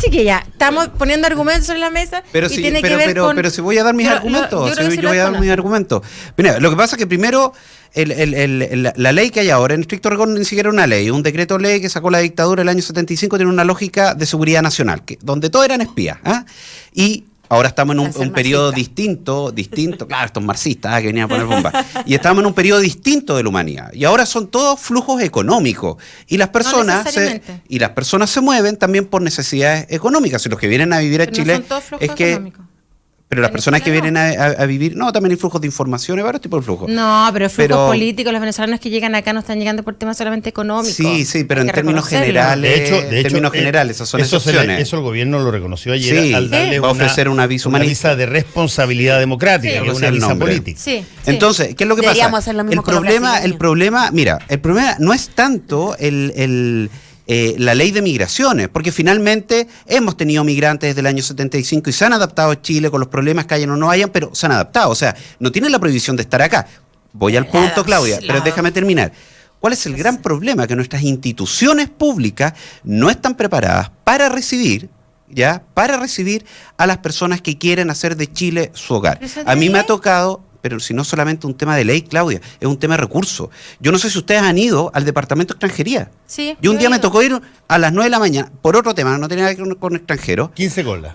chiquilla. Estamos poniendo argumentos sobre la mesa pero y sí, tiene que ver con... Pero si voy a dar mis argumentos, yo voy a dar mis argumentos. Mira, lo que pasa es que primero la ley que hay ahora, en estricto rigor ni siquiera una ley, un decreto ley que sacó la dictadura el año 75, tiene una lógica de seguridad nacional, donde todos eran espías, y ahora estamos en un periodo distinto, claro, estos marxistas que venían a poner bombas, y estamos en un periodo distinto de la humanidad, y ahora son todos flujos económicos, y las personas se mueven también por necesidades económicas, y los que vienen a vivir a Chile no son todos flujos es que... económicos. Pero las personas que vienen a vivir, no, también hay flujos de información, hay varios tipos de flujos. No, pero flujos políticos, los venezolanos que llegan acá no están llegando por temas solamente económicos. Sí, pero en términos generales, esas son excepciones. Eso el gobierno lo reconoció ayer al darle va a ofrecer una visa de responsabilidad democrática, que es una visa política. Sí. Entonces, ¿qué es lo que pasa? El problema no es tanto la ley de migraciones, porque finalmente hemos tenido migrantes desde el año 75 y se han adaptado a Chile con los problemas que hayan o no hayan, pero se han adaptado, o sea, no tienen la prohibición de estar acá. Voy al punto, Claudia, pero déjame terminar. ¿Cuál es el gran problema? Que nuestras instituciones públicas no están preparadas para recibir a las personas que quieren hacer de Chile su hogar. A mí me ha tocado... Pero si no es solamente un tema de ley, Claudia, es un tema de recursos. Yo no sé si ustedes han ido al Departamento de Extranjería. Sí. Yo un día me tocó ir a las 9 de la mañana, por otro tema, no tenía nada que ver con extranjeros. 15 colas.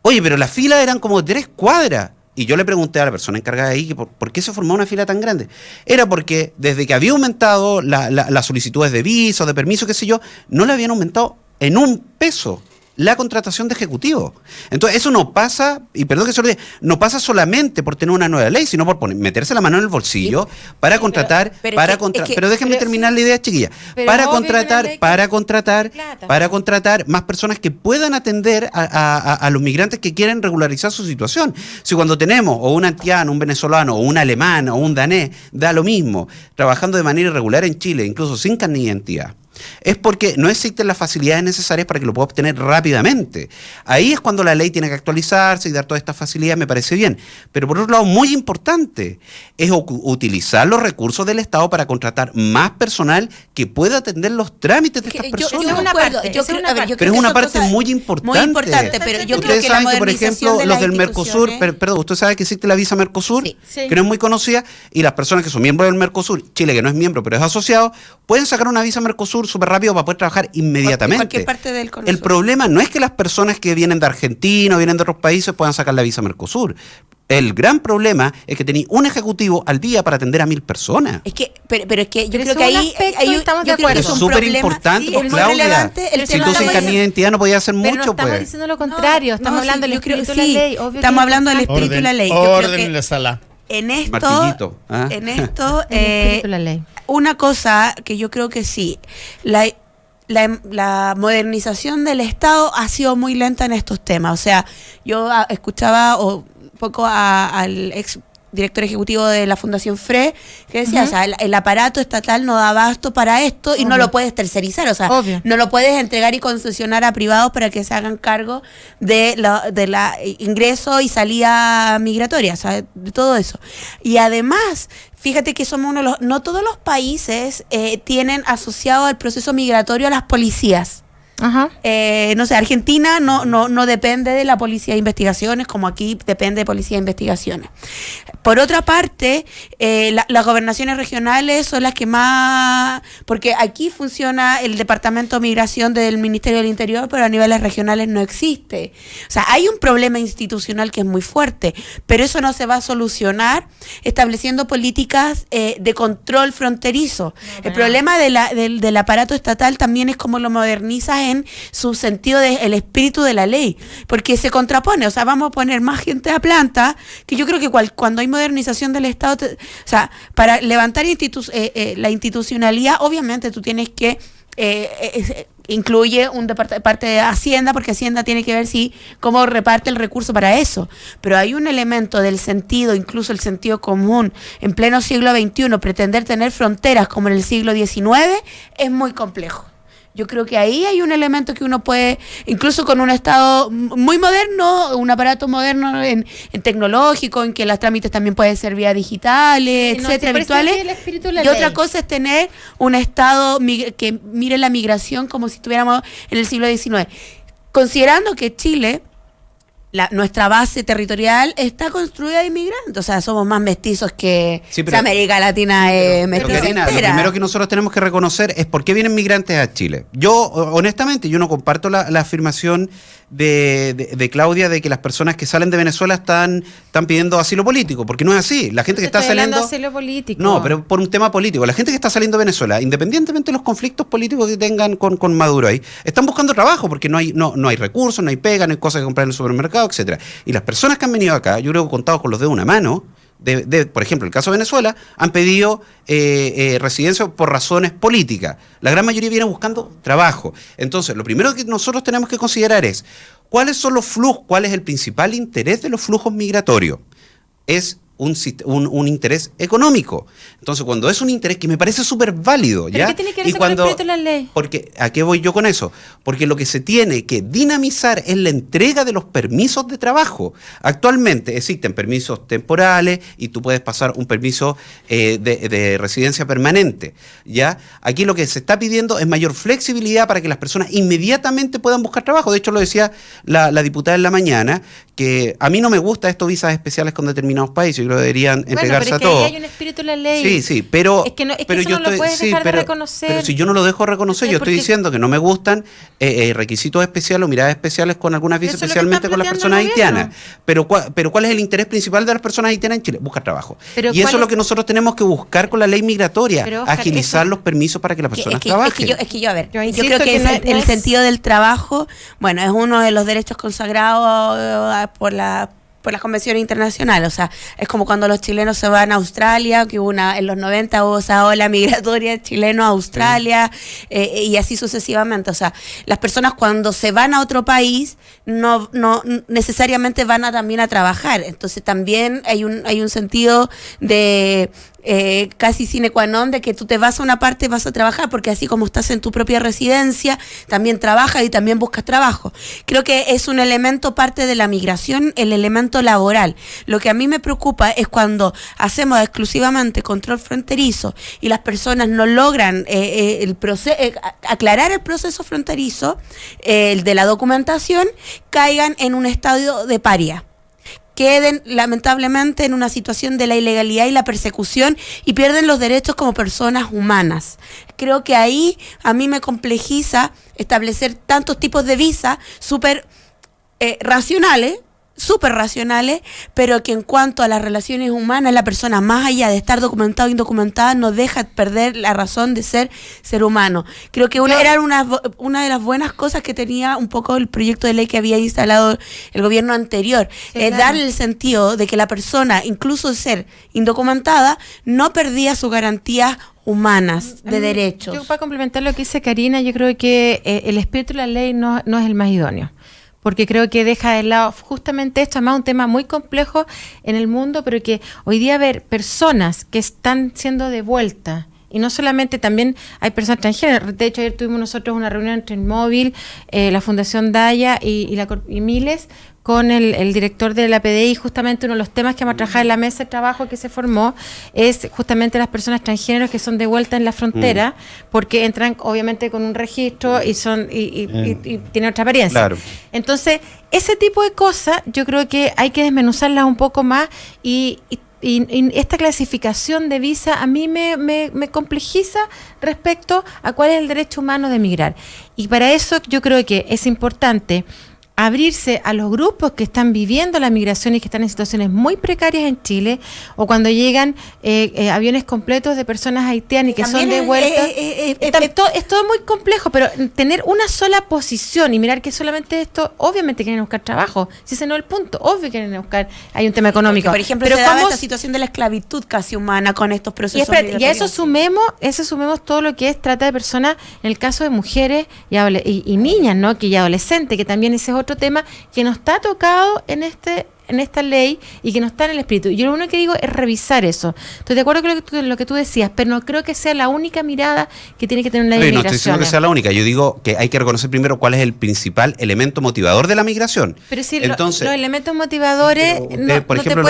Oye, pero las filas eran como 3 cuadras. Y yo le pregunté a la persona encargada de ahí que por qué se formó una fila tan grande. Era porque desde que había aumentado las solicitudes de visa, de permiso, qué sé yo, no le habían aumentado en un peso la contratación de ejecutivos. Entonces, eso no pasa, y perdón que se lo diga, no pasa solamente por tener una nueva ley, sino por meterse la mano en el bolsillo para contratar, pero déjenme terminar la idea, chiquilla, para contratar más personas que puedan atender a los migrantes que quieren regularizar su situación. Si cuando tenemos o un haitiano, un venezolano, o un alemán, o un danés, da lo mismo, trabajando de manera irregular en Chile, incluso sin carnet de identidad, es porque no existen las facilidades necesarias para que lo pueda obtener rápidamente. Ahí es cuando la ley tiene que actualizarse y dar todas estas facilidades, me parece bien. Pero por otro lado, muy importante, es utilizar los recursos del Estado para contratar más personal que pueda atender los trámites de estas personas. Pero es una parte muy importante. Muy importante, pero yo creo que saben que, por ejemplo, los del Mercosur, perdón, usted sabe que existe la visa Mercosur, que no es muy conocida, y las personas que son miembros del Mercosur, Chile que no es miembro pero es asociado, pueden sacar una visa Mercosur súper rápido para poder trabajar inmediatamente. Cualquier parte del El problema no es que las personas que vienen de Argentina o vienen de otros países puedan sacar la visa Mercosur. El gran problema es que tenéis un ejecutivo al día para atender a 1.000 personas. Es que, pero es que yo creo que ahí estamos de acuerdo. Es súper importante, Claudia. Si tú sin carnet de identidad no podías hacer mucho, no estamos diciendo lo contrario, estamos hablando del espíritu de la ley. Estamos hablando del espíritu de la ley. Orden en la sala. En esto, una cosa que yo creo que sí, la modernización del Estado ha sido muy lenta en estos temas. O sea, yo escuchaba un poco al ex director ejecutivo de la Fundación FRE, que decía, o sea, el aparato estatal no da abasto para esto y no lo puedes tercerizar, o sea, no lo puedes entregar y concesionar a privados para que se hagan cargo de la ingreso y salida migratoria, o sea, de todo eso. Y además, fíjate que somos no todos los países tienen asociado al proceso migratorio a las policías. Ajá. No sé, Argentina no depende de la policía de investigaciones, como aquí depende de policía de investigaciones. Por otra parte, las gobernaciones regionales son las que más, porque aquí funciona el Departamento de Migración del Ministerio del Interior, pero a niveles regionales no existe. O sea, hay un problema institucional que es muy fuerte, pero eso no se va a solucionar estableciendo políticas de control fronterizo. El problema del aparato estatal también es cómo lo modernizas en su sentido del espíritu de la ley, porque se contrapone, o sea, vamos a poner más gente a planta, que yo creo que cuando hay modernización del Estado, o sea, para levantar la institucionalidad, obviamente tú tienes que incluye parte de Hacienda, porque Hacienda tiene que ver cómo reparte el recurso para eso, pero hay un elemento del sentido, incluso el sentido común, en pleno siglo XXI, pretender tener fronteras como en el siglo XIX es muy complejo. Yo creo que ahí hay un elemento que uno puede, incluso con un Estado muy moderno, un aparato moderno en tecnológico, en que los trámites también pueden ser vía digitales, etcétera, virtuales. Y otra cosa es tener un Estado que mire la migración como si estuviéramos en el siglo XIX. Considerando que Chile, nuestra base territorial está construida de inmigrantes, o sea, somos más mestizos que América Latina mestiza entera. Lo primero que nosotros tenemos que reconocer es por qué vienen migrantes a Chile. Yo, honestamente, no comparto la afirmación de Claudia de que las personas que salen de Venezuela están pidiendo asilo político, porque no es así. La gente que está saliendo... asilo político. No, pero por un tema político. La gente que está saliendo de Venezuela, independientemente de los conflictos políticos que tengan con Maduro ahí, están buscando trabajo porque no hay recursos, no hay pega, no hay cosas que comprar en el supermercado, etcétera. Y las personas que han venido acá, yo creo que contados con los dedos de una mano, por ejemplo, el caso de Venezuela, han pedido residencia por razones políticas. La gran mayoría viene buscando trabajo. Entonces, lo primero que nosotros tenemos que considerar es cuáles son los flujos, cuál es el principal interés de los flujos migratorios. Es un interés económico. Entonces, cuando es un interés que me parece súper válido, ¿pero qué tiene que ver eso con el espíritu de la ley? Porque, ¿a qué voy yo con eso? Porque lo que se tiene que dinamizar es la entrega de los permisos de trabajo. Actualmente existen permisos temporales y tú puedes pasar un permiso de residencia permanente, ¿ya? Aquí lo que se está pidiendo es mayor flexibilidad para que las personas inmediatamente puedan buscar trabajo. De hecho, lo decía la diputada en la mañana, que a mí no me gusta estos visas especiales con determinados países. Yo creo que deberían entregarse a todos. Ahí hay un espíritu de la ley. Sí, pero... Es que eso no lo puedes dejar de reconocer. Pero si yo no lo dejo reconocer, yo estoy diciendo que no me gustan requisitos especiales o miradas especiales con algunas visas, especialmente con las personas haitianas. Pero ¿cuál es el interés principal de las personas haitianas en Chile? Buscar trabajo. Y eso es lo que nosotros tenemos que buscar con la ley migratoria, Oscar, agilizar los permisos para que las personas trabajen. Yo creo que el sentido del trabajo, bueno, es uno de los derechos consagrados por las convenciones internacionales. O sea, es como cuando los chilenos se van a Australia, que en los 90 hubo esa ola migratoria chileno a Australia, y así sucesivamente. O sea, las personas cuando se van a otro país no necesariamente van también a trabajar. Entonces también hay un sentido de casi sine qua non de que tú te vas a una parte y vas a trabajar, porque así como estás en tu propia residencia, también trabajas y también buscas trabajo. Creo que es un elemento parte de la migración, el elemento laboral. Lo que a mí me preocupa es cuando hacemos exclusivamente control fronterizo y las personas no logran aclarar el proceso fronterizo, el de la documentación, caigan en un estadio de paria. Queden lamentablemente en una situación de la ilegalidad y la persecución y pierden los derechos como personas humanas. Creo que ahí a mí me complejiza establecer tantos tipos de visas súper racionales, pero que en cuanto a las relaciones humanas, la persona, más allá de estar documentada o indocumentada, no deja perder la razón de ser humano. Creo que era una de las buenas cosas que tenía un poco el proyecto de ley que había instalado el gobierno anterior, darle el sentido de que la persona, incluso de ser indocumentada, no perdía sus garantías humanas de derechos. Yo, para complementar lo que dice Karina, yo creo que el espíritu de la ley no es el más idóneo. porque creo que deja de lado justamente esto, además un tema muy complejo en el mundo, pero que hoy día ver personas que están siendo devueltas, y no solamente, también hay personas transgénero. De hecho, ayer tuvimos nosotros una reunión entre el Móvil, la Fundación Daya y Miles, con el director de la PDI. Justamente uno de los temas que vamos a trabajar en la mesa de trabajo que se formó es justamente las personas transgéneros que son devueltas en la frontera, porque entran obviamente con un registro y tienen otra apariencia. Claro. Entonces, ese tipo de cosas yo creo que hay que desmenuzarlas un poco más y esta clasificación de visa a mí me complejiza respecto a cuál es el derecho humano de migrar. Y para eso yo creo que es importante abrirse a los grupos que están viviendo la migración y que están en situaciones muy precarias en Chile, o cuando llegan aviones completos de personas haitianas y que son devueltas. Es todo muy complejo, pero tener una sola posición y mirar que solamente esto, obviamente quieren buscar trabajo, si ese no es el punto, obvio que quieren buscar, hay un tema económico. Porque, por ejemplo, pero se daba esta situación de la esclavitud casi humana con estos procesos migratorios. Y a eso sumemos todo lo que es trata de personas, en el caso de mujeres y niñas, ¿no? Y adolescentes, que también ese es otro tema que no está tocado en esta ley y que no está en el espíritu. Yo lo único que digo es revisar eso. Estoy de acuerdo con lo que tú decías, pero no creo que sea la única mirada que tiene que tener una ley de migración. No estoy diciendo que sea la única. Yo digo que hay que reconocer primero cuál es el principal elemento motivador de la migración. Pero sí, entonces, los elementos motivadores por ejemplo,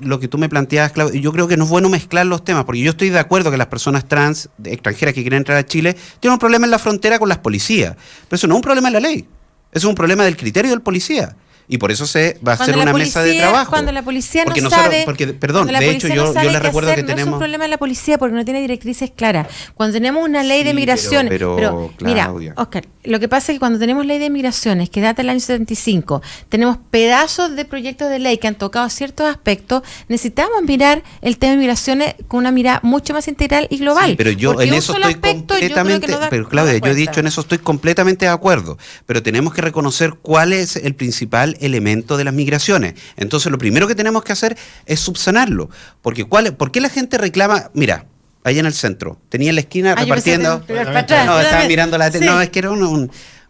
lo que tú me planteabas, Claudia, yo creo que no es bueno mezclar los temas, porque yo estoy de acuerdo que las personas trans extranjeras que quieren entrar a Chile tienen un problema en la frontera con las policías, pero eso no es un problema en la ley. Eso es un problema del criterio del policía. Y por eso se va a hacer una mesa de trabajo. Cuando la policía no sabe... Perdón, de hecho yo les recuerdo que tenemos... No es un problema de la policía porque no tiene directrices claras. Cuando tenemos una ley de migración... Pero mira, Oscar, lo que pasa es que cuando tenemos ley de migraciones que data del año 75, tenemos pedazos de proyectos de ley que han tocado ciertos aspectos, necesitamos mirar el tema de migraciones con una mirada mucho más integral y global. Sí, pero yo en eso estoy completamente... Pero Claudia, yo he dicho en eso estoy completamente de acuerdo. Pero tenemos que reconocer cuál es el principal elemento de las migraciones. Entonces lo primero que tenemos que hacer es subsanarlo, porque ¿por qué la gente reclama? Mira, allá en el centro, tenía en la esquina repartiendo, estaba mirando la tele, no, es que era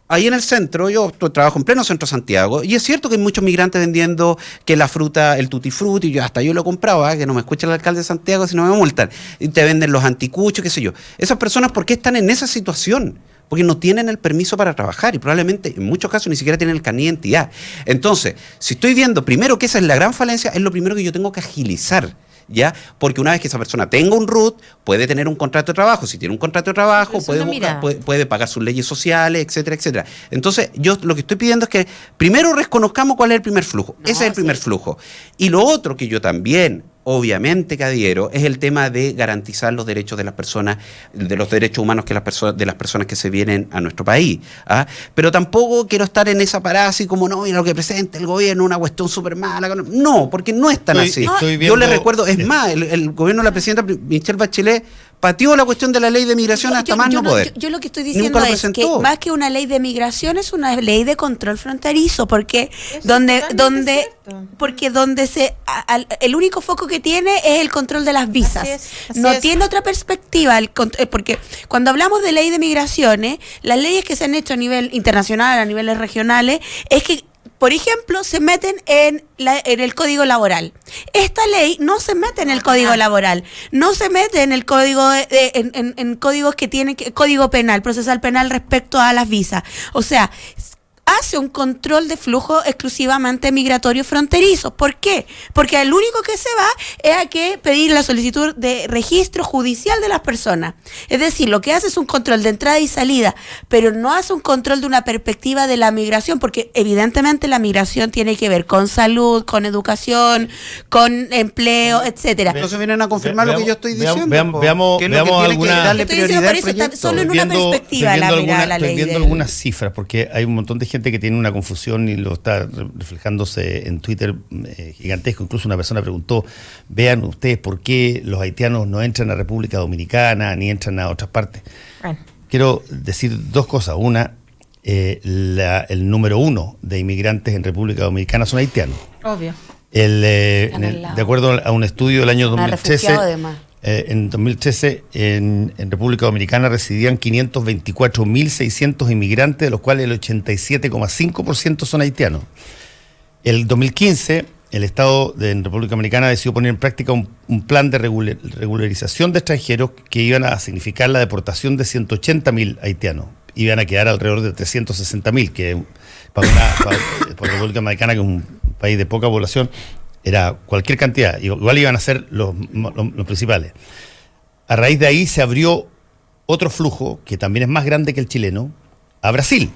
ahí en el centro, yo trabajo en pleno centro de Santiago, y es cierto que hay muchos migrantes vendiendo que la fruta, el tutti frutti, hasta yo lo compraba, que no me escucha el alcalde de Santiago si no me multan, y te venden los anticuchos, qué sé yo. Esas personas, ¿por qué están en esa situación? Porque no tienen el permiso para trabajar y probablemente en muchos casos ni siquiera tienen el carnet de identidad. Entonces, si estoy viendo primero que esa es la gran falencia, es lo primero que yo tengo que agilizar, ¿ya? Porque una vez que esa persona tenga un RUT, puede tener un contrato de trabajo. Si tiene un contrato de trabajo, puede pagar sus leyes sociales, etcétera, etcétera. Entonces, yo lo que estoy pidiendo es que primero reconozcamos cuál es el primer flujo. Ese es el primer flujo. Y lo otro que yo también... obviamente que adhiero, es el tema de garantizar los derechos de las personas, de los derechos humanos de las personas que se vienen a nuestro país. ¿Ah? Pero tampoco quiero estar en esa parada así como, no, mira lo que presenta el gobierno, una cuestión súper mala. No, porque no es tan así. Yo le recuerdo, es más, el gobierno de la presidenta Michelle Bachelet pateó la cuestión de la ley de migración hasta más no poder. Yo lo que estoy diciendo es que más que una ley de migración es una ley de control fronterizo, porque el único foco que tiene es el control de las visas. Así es. Tiene otra perspectiva, porque cuando hablamos de ley de migraciones, las leyes que se han hecho a nivel internacional, a niveles regionales, es que por ejemplo, se meten en el Código Laboral. Esta ley no se mete en el Código Laboral, no se mete en el código en códigos que tienen Código Penal, procesal penal respecto a las visas. O sea, hace un control de flujo exclusivamente migratorio fronterizo. ¿Por qué? Porque el único que se va es a que pedir la solicitud de registro judicial de las personas. Es decir, lo que hace es un control de entrada y salida, pero no hace un control de una perspectiva de la migración, porque evidentemente la migración tiene que ver con salud, con educación, con empleo, etcétera. Entonces vienen a confirmar lo que yo estoy diciendo. Veamos alguna... darle prioridad al proyecto. Solo en una perspectiva la ley. Estoy viendo algunas cifras, porque hay un montón de gente que tiene una confusión y lo está reflejándose en Twitter gigantesco. Incluso una persona preguntó, vean ustedes por qué los haitianos no entran a República Dominicana ni entran a otras partes. Bueno. Quiero decir dos cosas. Una, el número 1 de inmigrantes en República Dominicana son haitianos. Obvio. De acuerdo a un estudio del año 2013, En 2013 en República Dominicana residían 524.600 inmigrantes, de los cuales el 87,5% son haitianos. El 2015, el Estado en República Dominicana decidió poner en práctica un plan de regularización de extranjeros que iban a significar la deportación de 180.000 haitianos. Iban a quedar alrededor de 360.000, que para República Dominicana, que es un país de poca población, era cualquier cantidad. Igual iban a ser los principales. A raíz de ahí se abrió otro flujo, que también es más grande que el chileno, a Brasil,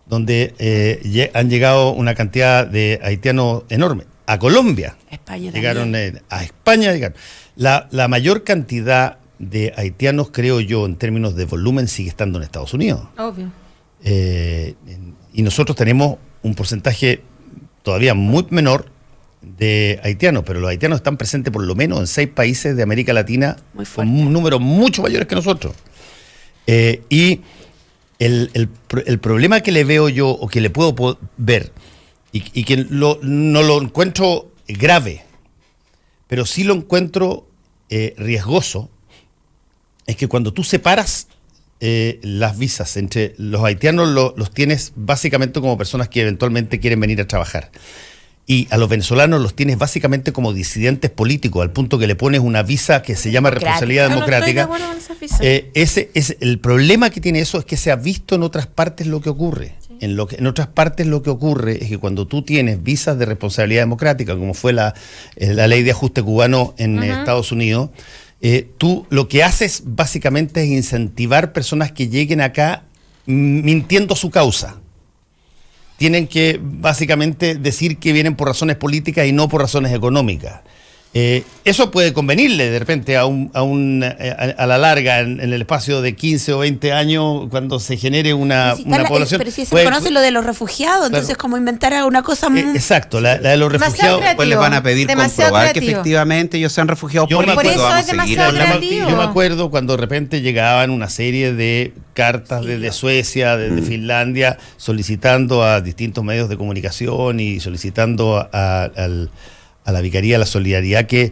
donde han llegado una cantidad de haitianos enorme. A Colombia. España llegaron, a España llegaron. La mayor cantidad de haitianos, creo yo, en términos de volumen, sigue estando en Estados Unidos. Obvio. Y nosotros tenemos un porcentaje todavía muy menor de haitianos, pero los haitianos están presentes por lo menos en 6 países de América Latina, con un número mucho mayor que nosotros. Y el problema que le veo yo, o que le puedo ver, y que no lo encuentro grave, pero sí lo encuentro riesgoso, es que cuando tú separas las visas entre los haitianos, los tienes básicamente como personas que eventualmente quieren venir a trabajar. Y a los venezolanos los tienes básicamente como disidentes políticos, al punto que le pones una visa que se llama responsabilidad democrática. No estoy de acuerdo con esa visa. El problema que tiene eso es que se ha visto en otras partes lo que ocurre. Sí. En otras partes lo que ocurre es que cuando tú tienes visas de responsabilidad democrática, como fue la ley de ajuste cubano en Estados Unidos, tú lo que haces básicamente es incentivar personas que lleguen acá mintiendo su causa. Tienen que básicamente decir que vienen por razones políticas y no por razones económicas. Eso puede convenirle de repente a la larga, en el espacio de 15 o 20 años, cuando se genere una población. Pero si se conoce lo de los refugiados, claro. Entonces como inventar alguna cosa exacto, la de los refugiados. Pues les van a pedir comprobar que efectivamente ellos sean refugiados políticos. Por eso es demasiado creativo. Yo me acuerdo cuando de repente llegaban una serie de cartas desde Suecia, desde Finlandia, solicitando a distintos medios de comunicación y solicitando a la Vicaría de la Solidaridad que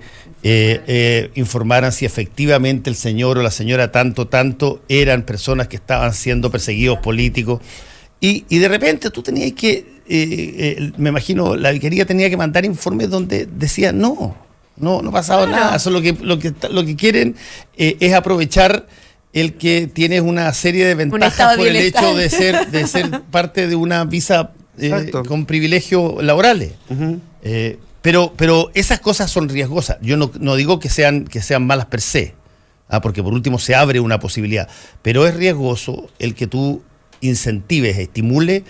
informaran si efectivamente el señor o la señora tanto eran personas que estaban siendo perseguidos políticos. Y de repente tú tenías que, me imagino, la Vicaría tenía que mandar informes donde decía no ha pasado nada. Eso lo que quieren es aprovechar el que tienes una serie de ventajas por el hecho de ser parte de una visa con privilegios laborales. Pero esas cosas son riesgosas. Yo no digo que sean malas per se, porque por último se abre una posibilidad, pero es riesgoso el que tú incentives, estimules,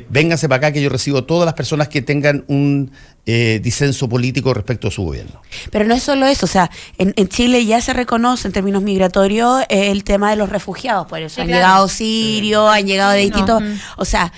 vénganse para acá que yo recibo todas las personas que tengan un disenso político respecto a su gobierno. Pero no es solo eso, o sea, en Chile ya se reconoce en términos migratorios el tema de los refugiados, por eso han llegado sirios, han llegado de distintos, o sea,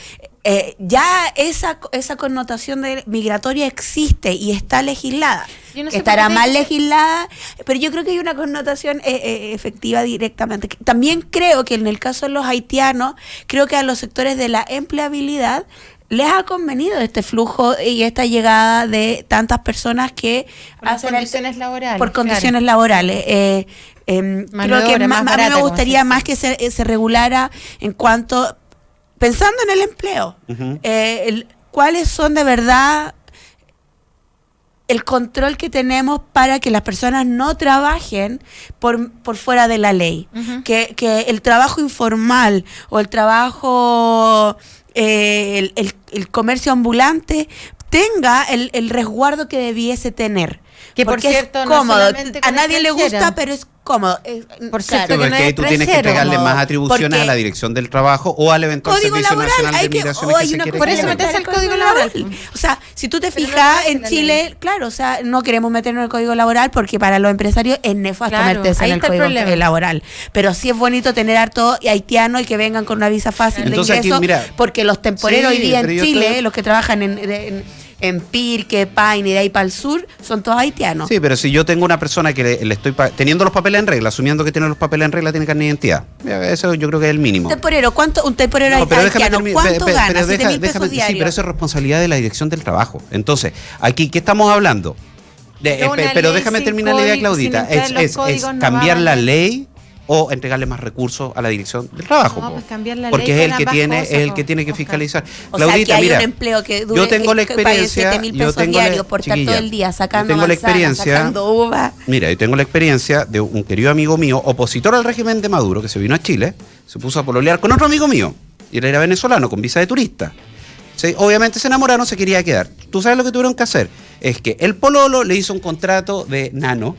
ya esa connotación de migratoria existe y está legislada. No sé, estará mal legislada, pero yo creo que hay una connotación efectiva directamente. También creo que en el caso de los haitianos, creo que a los sectores de la empleabilidad les ha convenido este flujo y esta llegada de tantas personas que hacen condiciones laborales. Por condiciones laborales. Creo que a mí me gustaría más que se regulara en cuanto... Pensando en el empleo, ¿cuáles son de verdad el control que tenemos para que las personas no trabajen por fuera de la ley? Que el trabajo informal o el trabajo, el comercio ambulante tenga el resguardo que debiese tener. Que por cierto, es cómodo. No a nadie le gusta, pero es cómodo. Por cierto, claro, que tú tienes que entregarle más atribuciones a la Dirección del Trabajo o al eventual Servicio Nacional de Migración que se quiere. Por eso metes el Código Laboral. O sea, si tú te fijas en Chile, claro, o sea, no queremos meternos en el Código Laboral porque para los empresarios es nefasto meterse en el Código Laboral. Pero sí es bonito tener harto haitiano y que vengan con una visa fácil de ingreso, porque los temporeros hoy día en Chile, los que trabajan en Pirque, Paine y de ahí para el sur, son todos haitianos. Sí, pero si yo tengo una persona que le estoy teniendo los papeles en regla, asumiendo que tiene los papeles en regla, tiene carnet de identidad. Eso yo creo que es el mínimo. Un temporero haitiano, ¿cuánto gana? 7.000 pesos diarios. Sí, pero eso es responsabilidad de la Dirección del Trabajo. Entonces, aquí, ¿qué estamos hablando? Pero déjame terminar la idea, Claudita. Es cambiar la ley o entregarle más recursos a la dirección del trabajo. No, pues cambiar la porque ley es el que tiene que fiscalizar. Claudita, que hay un empleo que dure, yo tengo la experiencia, 7.000 pesos diarios por estar todo el día sacando manzanas, sacando uva. Mira, yo tengo la experiencia de un querido amigo mío, opositor al régimen de Maduro, que se vino a Chile, se puso a pololear con otro amigo mío, y él era venezolano, con visa de turista. Obviamente se enamoraron, se quería quedar. ¿Tú sabes lo que tuvieron que hacer? Es que el pololo le hizo un contrato de nano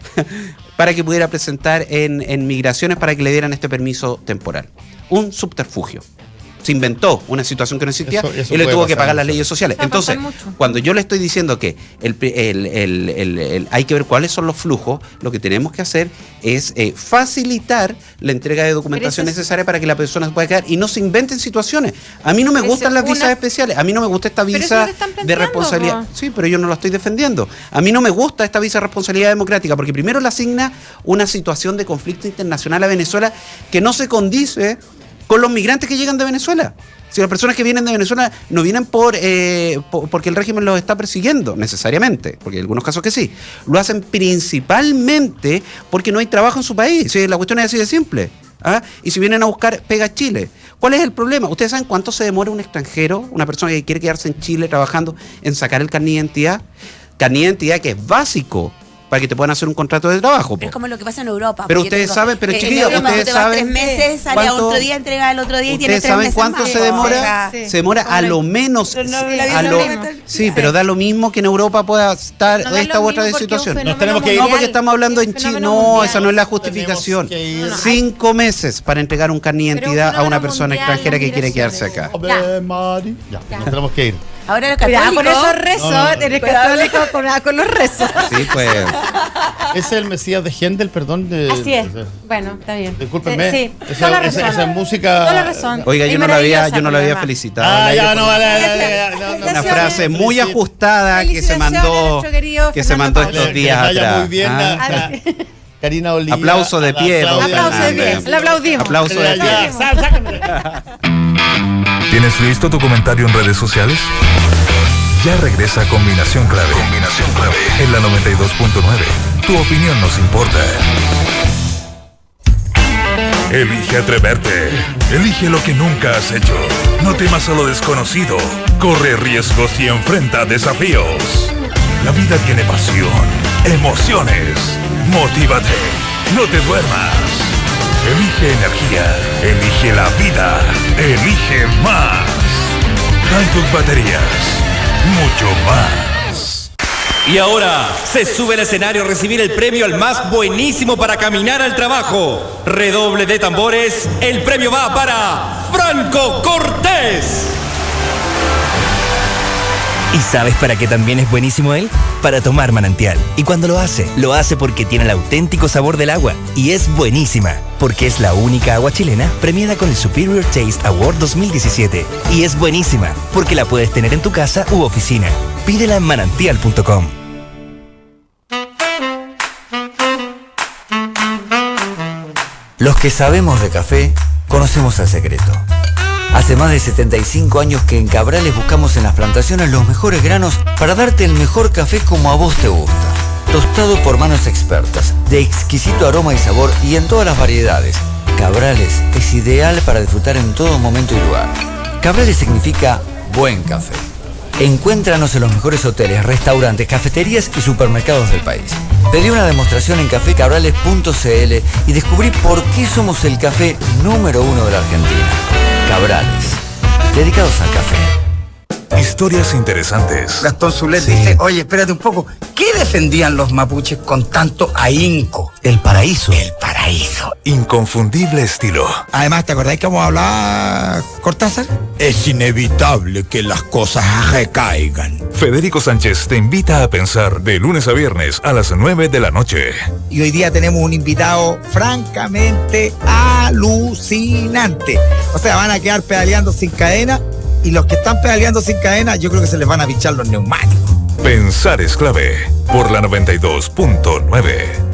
para que pudiera presentar en migraciones para que le dieran este permiso temporal. Un subterfugio. Se inventó una situación que no existía y le tuvo que pagar las leyes sociales. Entonces, cuando yo le estoy diciendo que hay que ver cuáles son los flujos, lo que tenemos que hacer es facilitar la entrega de documentación necesaria para que la persona se pueda quedar y no se inventen situaciones. A mí no me gustan las visas especiales, a mí no me gusta esta visa de responsabilidad. Sí, pero yo no la estoy defendiendo. A mí no me gusta esta visa de responsabilidad democrática porque primero le asigna una situación de conflicto internacional a Venezuela que no se condice con los migrantes que llegan de Venezuela. Si las personas que vienen de Venezuela no vienen porque el régimen los está persiguiendo, necesariamente, porque hay algunos casos que sí. Lo hacen principalmente porque no hay trabajo en su país. Sí, la cuestión es así de simple. Y si vienen a buscar pega a Chile. ¿Cuál es el problema? ¿Ustedes saben cuánto se demora un extranjero, una persona que quiere quedarse en Chile trabajando, en sacar el carnet de identidad? Carnet de identidad que es básico para que te puedan hacer un contrato de trabajo. Pero es como lo que pasa en Europa. Pero ustedes saben, pero chiquillos, ustedes saben 3 meses, sale a otro día, entrega el otro día y tiene 3 meses. ¿Ustedes saben cuánto se demora? Se demora a lo menos. Sí, pero da lo mismo que en Europa pueda estar esta u otra situación. Nos tenemos que ir. No, porque estamos hablando en Chile. No, esa no es la justificación. 5 meses para entregar un carnet de identidad a una persona extranjera que quiere quedarse acá. Ya, nos tenemos que ir. Ahora los católicos. Con esos rezos, eres católico con los rezos. Sí, pues. Ese es el Mesías de Händel, perdón. Así es. Bueno, está bien. Discúlpenme. Sí, esa es música. Toda la razón. Oiga, yo no la había felicitado. Una frase muy ajustada que se mandó estos días atrás. Muy bien, Karina Oliva. Aplauso de pie. Aplauso de pie. Le aplaudimos. Aplauso de pie. ¿Tienes listo tu comentario en redes sociales? Ya regresa Combinación Clave. En la 92.9. Tu opinión nos importa. Elige atreverte. Elige lo que nunca has hecho. No temas a lo desconocido. Corre riesgos y enfrenta desafíos. La vida tiene pasión, emociones. Motívate. No te duermas. Elige energía. Elige la vida. Elige más. Hankook Baterías. Mucho más. Y ahora se sube al escenario a recibir el premio al más buenísimo para caminar al trabajo. Redoble de tambores, el premio va para Franco Cortés. ¿Y sabes para qué también es buenísimo él? Para tomar manantial. Y cuando lo hace porque tiene el auténtico sabor del agua. Y es buenísima, porque es la única agua chilena premiada con el Superior Taste Award 2017. Y es buenísima, porque la puedes tener en tu casa u oficina. Pídela en manantial.com. Los que sabemos de café, conocemos el secreto. Hace más de 75 años que en Cabrales buscamos en las plantaciones los mejores granos para darte el mejor café como a vos te gusta. Tostado por manos expertas, de exquisito aroma y sabor y en todas las variedades. Cabrales es ideal para disfrutar en todo momento y lugar. Cabrales significa buen café. Encuéntranos en los mejores hoteles, restaurantes, cafeterías y supermercados del país. Pedí una demostración en cafecabrales.cl y descubrí por qué somos el café número 1 de la Argentina. Cabrales, dedicados al café. Historias interesantes. Gastón Zulet dice, oye, espérate un poco, ¿qué defendían los mapuches con tanto ahínco? El paraíso. El paraíso. Inconfundible estilo. Además, ¿te acordáis cómo hablaba Cortázar? Es inevitable que las cosas recaigan. Federico Sánchez te invita a pensar de lunes a viernes a las 9 de la noche. Y hoy día tenemos un invitado francamente alucinante. O sea, van a quedar pedaleando sin cadena. Y los que están pedaleando sin cadena, yo creo que se les van a bichar los neumáticos. Pensar es clave por la 92.9.